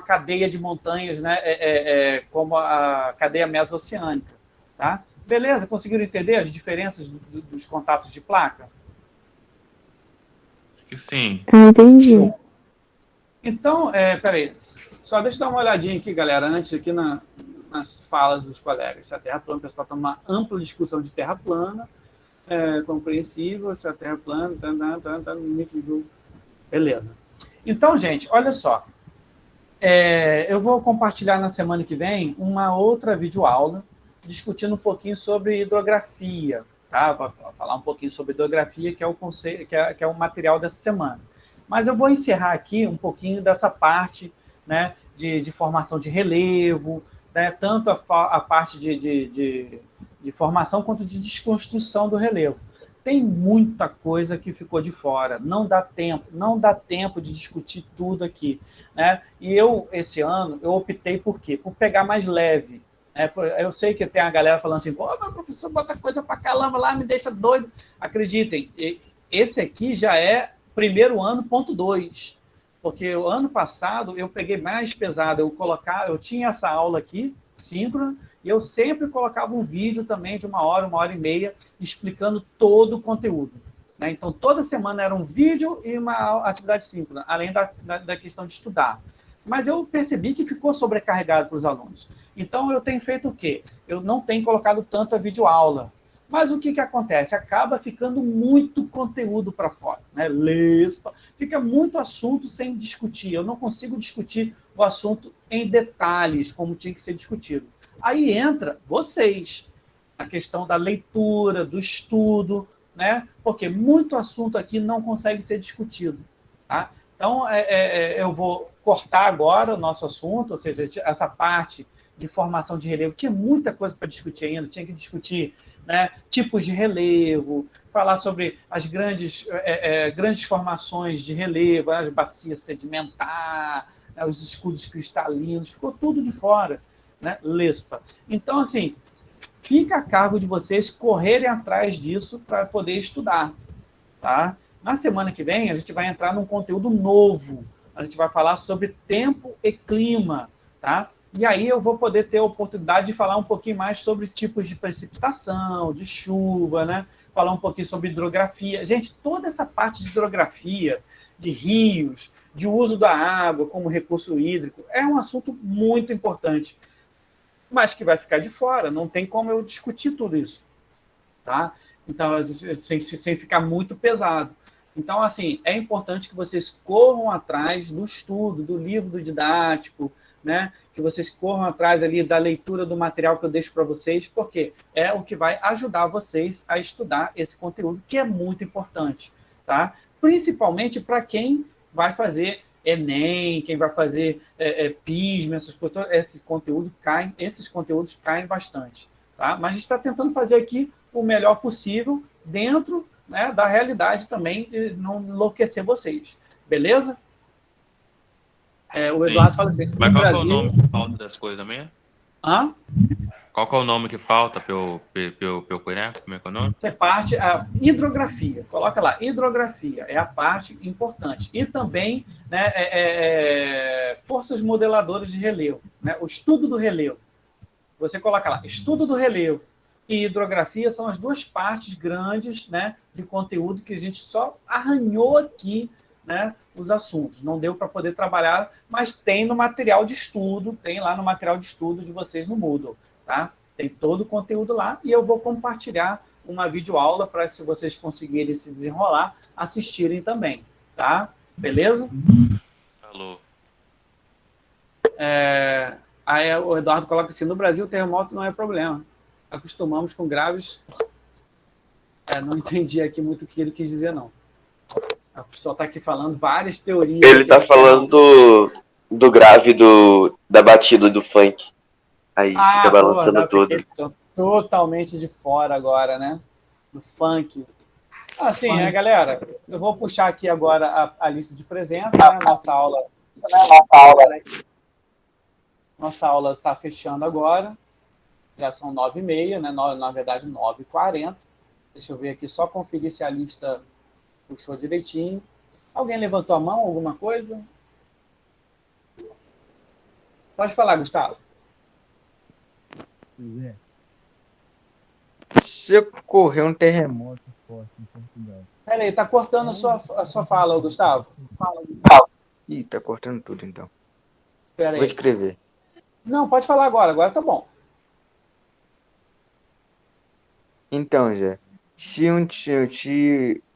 cadeia de montanhas, né, como a cadeia mesoceânica. Tá? Beleza? Conseguiram entender as diferenças dos contatos de placa? Sim. Entendi. Então, peraí, só deixa eu dar uma olhadinha aqui, galera, antes aqui nas falas dos colegas. Se a Terra plana, o pessoal está numa ampla discussão de Terra plana, compreensível, se a Terra plana, tá no limite do... Beleza. Então, gente, olha só. Eu vou compartilhar na semana que vem uma outra videoaula discutindo um pouquinho sobre hidrografia, tá? Vou falar um pouquinho sobre hidrografia, que é o conceito, que é o material dessa semana. Mas eu vou encerrar aqui um pouquinho dessa parte, né, de formação de relevo, né, tanto a parte de formação quanto de desconstrução do relevo. Tem muita coisa que ficou de fora, não dá tempo de discutir tudo aqui. Né? E esse ano, eu optei por quê? Por pegar mais leve. Eu sei que tem a galera falando assim, pô, meu professor bota coisa pra caramba lá, me deixa doido. Acreditem, esse aqui já é primeiro ano, ponto 2. Porque o ano passado eu peguei mais pesado, eu tinha essa aula aqui, síncrona, e eu sempre colocava um vídeo também de 1 hora e meia, explicando todo o conteúdo. Né? Então, toda semana era um vídeo e uma atividade síncrona, além da questão de estudar. Mas eu percebi que ficou sobrecarregado para os alunos. Então, eu tenho feito o quê? Eu não tenho colocado tanto a videoaula. Mas o que acontece? Acaba ficando muito conteúdo para fora. Né? Fica muito assunto sem discutir. Eu não consigo discutir o assunto em detalhes, como tinha que ser discutido. Aí entra vocês, a questão da leitura, do estudo, né? Porque muito assunto aqui não consegue ser discutido. Tá? Então, eu vou cortar agora o nosso assunto, ou seja, essa parte de formação de relevo. Tinha muita coisa para discutir ainda, tinha que discutir, né, tipos de relevo, falar sobre as grandes formações de relevo, as bacias sedimentares, né, os escudos cristalinos, ficou tudo de fora, né, lespa. Então, assim, fica a cargo de vocês correrem atrás disso para poder estudar, tá? Na semana que vem, a gente vai entrar num conteúdo novo, a gente vai falar sobre tempo e clima, tá? E aí eu vou poder ter a oportunidade de falar um pouquinho mais sobre tipos de precipitação, de chuva, né? Falar um pouquinho sobre hidrografia. Gente, toda essa parte de hidrografia, de rios, de uso da água como recurso hídrico, é um assunto muito importante, mas que vai ficar de fora. Não tem como eu discutir tudo isso, tá? Então, sem ficar muito pesado. Então, assim, é importante que vocês corram atrás do estudo, do livro do didático, né? Que vocês corram atrás ali da leitura do material que eu deixo para vocês, porque é o que vai ajudar vocês a estudar esse conteúdo, que é muito importante, tá? Principalmente para quem vai fazer Enem, quem vai fazer PISM, esses conteúdos caem bastante, tá? Mas a gente está tentando fazer aqui o melhor possível dentro, né, da realidade também, de não enlouquecer vocês, beleza? O Eduardo fala assim, mas qual Brasil... é o nome que falta das coisas mesmo? Hã? Qual que é o nome que falta para eu conhecer? Como é que é o nome? Essa parte, a hidrografia. Coloca lá, hidrografia é a parte importante. E também, né, forças modeladoras de relevo, né, o estudo do relevo. Você coloca lá, estudo do relevo e hidrografia são as duas partes grandes, né, de conteúdo que a gente só arranhou aqui, né, os assuntos. Não deu para poder trabalhar, mas tem no material de estudo, tem lá no material de estudo de vocês no Moodle, tá? Tem todo o conteúdo lá e eu vou compartilhar uma videoaula para, se vocês conseguirem se desenrolar, assistirem também, tá? Beleza? Falou. Aí o Eduardo coloca assim, no Brasil o terremoto não é problema. Acostumamos com graves... não entendi aqui muito o que ele quis dizer, não. A pessoa está aqui falando várias teorias. Ele está falando do grave da batida do funk. Aí fica balançando tudo. Totalmente de fora agora, né? Do funk. Assim, né, galera? Eu vou puxar aqui agora a lista de presença, né? Nossa aula está fechando agora. Já são 9h30, né? Na verdade, 9h40. Deixa eu ver aqui, só conferir se a lista puxou direitinho. Alguém levantou a mão, alguma coisa? Pode falar, Gustavo. Se ocorrer um terremoto forte em Portugal. Peraí, tá cortando a sua fala, Gustavo. Ih, tá cortando tudo, então. Peraí. Vou escrever. Não, pode falar agora tá bom. Então, Zé, se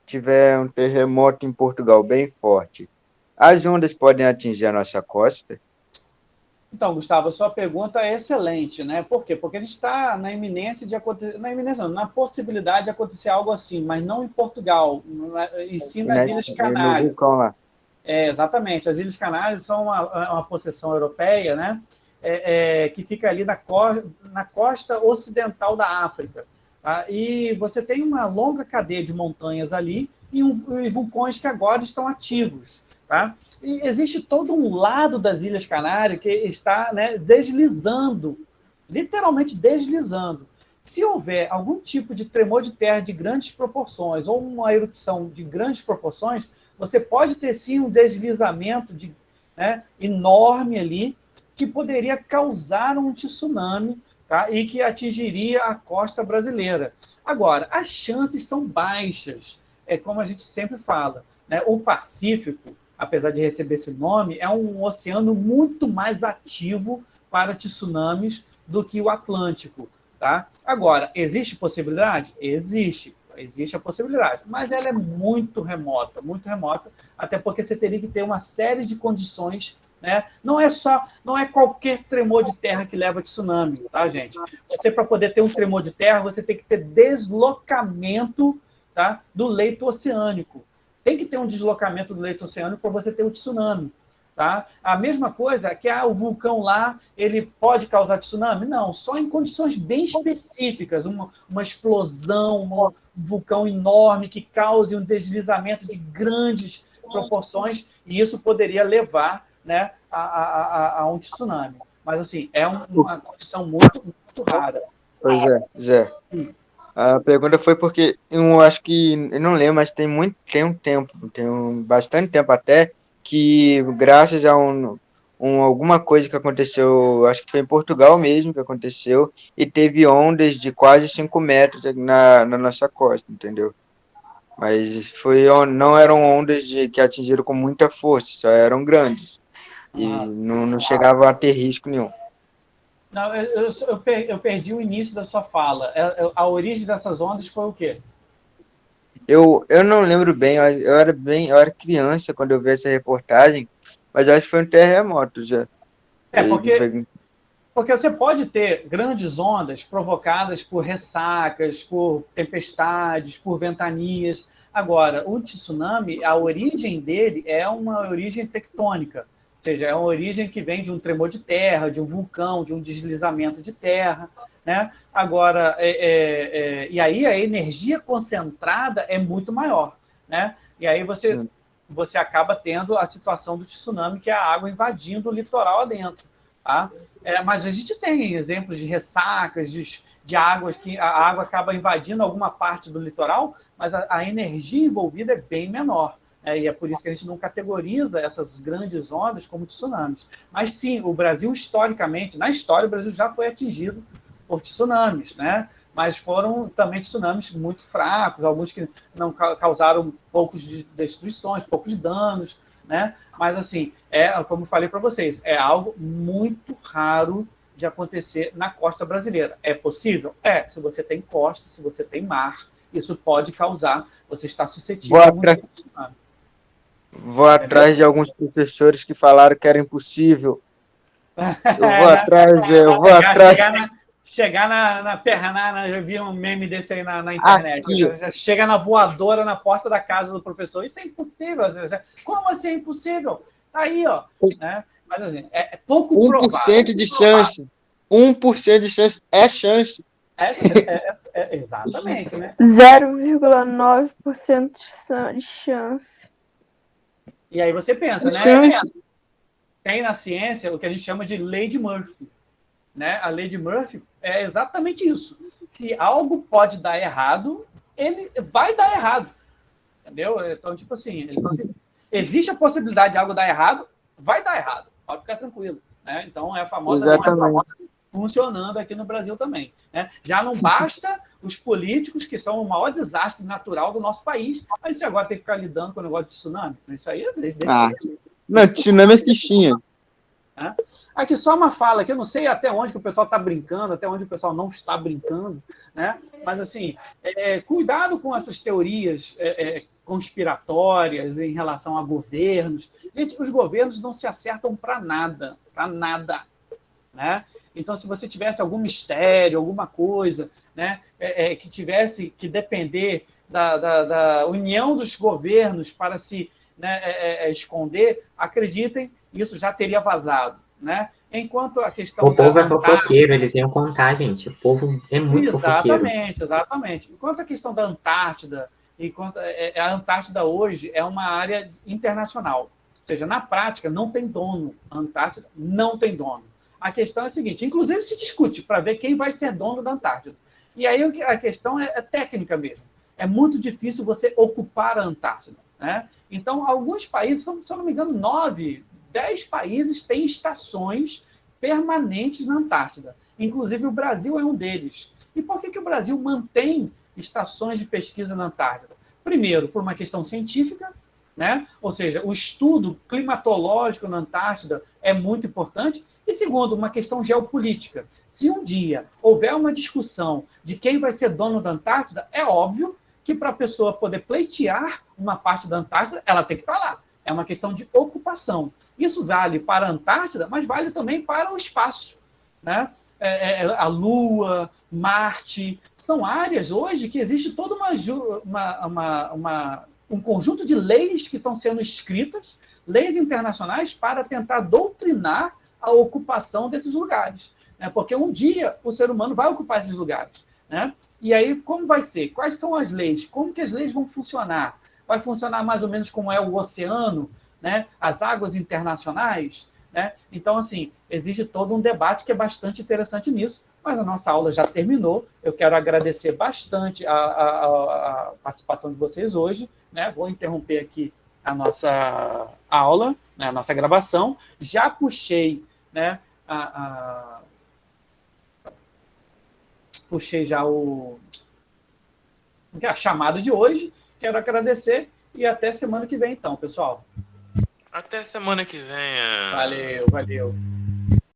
tiver um terremoto em Portugal bem forte, as ondas podem atingir a nossa costa? Então, Gustavo, a sua pergunta é excelente, né? Por quê? Porque a gente está na iminência de acontecer, na possibilidade de acontecer algo assim, mas não em Portugal, e sim nas Ilhas Canárias. No vulcão lá. Exatamente. As Ilhas Canárias são uma possessão europeia, né? Que fica ali na costa ocidental da África. Tá? E você tem uma longa cadeia de montanhas ali e vulcões que agora estão ativos. Tá? E existe todo um lado das Ilhas Canárias que está, né, deslizando, literalmente deslizando. Se houver algum tipo de tremor de terra de grandes proporções ou uma erupção de grandes proporções, você pode ter sim um deslizamento enorme ali, que poderia causar um tsunami, tá? E que atingiria a costa brasileira. Agora, as chances são baixas, como a gente sempre fala, né? O Pacífico, apesar de receber esse nome, é um oceano muito mais ativo para tsunamis do que o Atlântico, tá? Agora, existe possibilidade? Existe a possibilidade, mas ela é muito remota, até porque você teria que ter uma série de condições, né? Não é qualquer tremor de terra que leva a tsunami, tá, gente? Você, para poder ter um tremor de terra, você tem que ter deslocamento, tá, do leito oceânico. Tem que ter um deslocamento do leito oceânico para você ter um tsunami. Tá? A mesma coisa que o vulcão lá, ele pode causar tsunami? Não, só em condições bem específicas, uma explosão, um vulcão enorme que cause um deslizamento de grandes proporções, e isso poderia levar, né, a um tsunami. Mas, assim, é uma condição muito, muito rara. Pois é, Zé. A pergunta foi porque eu acho que, eu não lembro, mas tem bastante tempo até, que graças a alguma coisa que aconteceu, acho que foi em Portugal mesmo que aconteceu, e teve ondas de quase 5 metros na nossa costa, entendeu? Mas não eram ondas que atingiram com muita força, só eram grandes. E não chegava a ter risco nenhum. Não, eu perdi o início da sua fala. A origem dessas ondas foi o quê? Eu não lembro bem, eu era criança quando eu vi essa reportagem, mas eu acho que foi um terremoto já. Porque você pode ter grandes ondas provocadas por ressacas, por tempestades, por ventanias. Agora, o tsunami, a origem dele é uma origem tectônica, ou seja, é uma origem que vem de um tremor de terra, de um vulcão, de um deslizamento de terra, né? Agora, e aí a energia concentrada é muito maior, né? E aí você acaba tendo a situação do tsunami, que é a água invadindo o litoral adentro, tá? Mas a gente tem exemplos de ressacas, de águas que a água acaba invadindo alguma parte do litoral, mas a energia envolvida é bem menor. E é por isso que a gente não categoriza essas grandes ondas como tsunamis. Mas sim, o Brasil, historicamente, na história, o Brasil já foi atingido por tsunamis, né? Mas foram também tsunamis muito fracos, alguns que não causaram poucas destruições, poucos danos, né? Mas, assim, como eu falei para vocês, é algo muito raro de acontecer na costa brasileira. É possível? Se você tem costa, se você tem mar, isso pode causar, você está suscetível a um tsunami. Vou atrás de alguns professores que falaram que era impossível. Eu vou atrás. Chegar na perna, eu vi um meme desse aí na internet. Já chega na voadora na porta da casa do professor. Isso é impossível. Como assim é impossível? Tá aí, ó. Né? Mas assim, é pouco 1% provável. de chance. 1% de chance é chance. Exatamente, né? 0,9% de chance. E aí você pensa, né? Tem na ciência o que a gente chama de lei de Murphy. Né? A lei de Murphy é exatamente isso. Se algo pode dar errado, ele vai dar errado. Entendeu? Então, tipo assim, existe a possibilidade de algo dar errado, vai dar errado. Pode ficar tranquilo. Né? Então, é a famosa funcionando aqui no Brasil também. Né? Já não basta os políticos, que são o maior desastre natural do nosso país, a gente agora tem que ficar lidando com o negócio de tsunami. Isso aí não, tsunami é fichinha. Aqui só uma fala, que eu não sei até onde que o pessoal está brincando, até onde o pessoal não está brincando, né? Mas, assim, cuidado com essas teorias conspiratórias em relação a governos. Gente, os governos não se acertam para nada, né? Então, se você tivesse algum mistério, alguma coisa, né, que tivesse que depender da união dos governos para se, né, esconder, acreditem, isso já teria vazado. Né? Enquanto a questão o povo é fofoqueiro, eles iam contar, gente. O povo é muito fofoqueiro. Exatamente. Enquanto a questão da Antártida, a Antártida hoje é uma área internacional. Ou seja, na prática, não tem dono. A Antártida não tem dono. A questão é a seguinte, inclusive se discute para ver quem vai ser dono da Antártida. E aí a questão é técnica mesmo. É muito difícil você ocupar a Antártida. né? Então, alguns países, se eu não me engano, 9, 10 países têm estações permanentes na Antártida. Inclusive, o Brasil é um deles. E por que o Brasil mantém estações de pesquisa na Antártida? Primeiro, por uma questão científica, né? Ou seja, o estudo climatológico na Antártida é muito importante. E segundo, uma questão geopolítica. Se um dia houver uma discussão de quem vai ser dono da Antártida, é óbvio que para a pessoa poder pleitear uma parte da Antártida, ela tem que estar lá. É uma questão de ocupação. Isso vale para a Antártida, mas vale também para o espaço, né? A Lua, Marte, são áreas hoje que existe todo um conjunto de leis que estão sendo escritas, leis internacionais, para tentar doutrinar a ocupação desses lugares, né? Porque um dia o ser humano vai ocupar esses lugares, né? E aí, como vai ser? Quais são as leis? Como que as leis vão funcionar? Vai funcionar mais ou menos como é o oceano, né? As águas internacionais, né? Então, assim, existe todo um debate que é bastante interessante nisso, mas a nossa aula já terminou. Eu quero agradecer bastante a participação de vocês hoje, né? Vou interromper aqui a nossa aula, né? A nossa gravação. Já puxei, né? Puxei já a chamada de hoje. Quero agradecer e até semana que vem, então, pessoal. Até semana que vem. Valeu, valeu.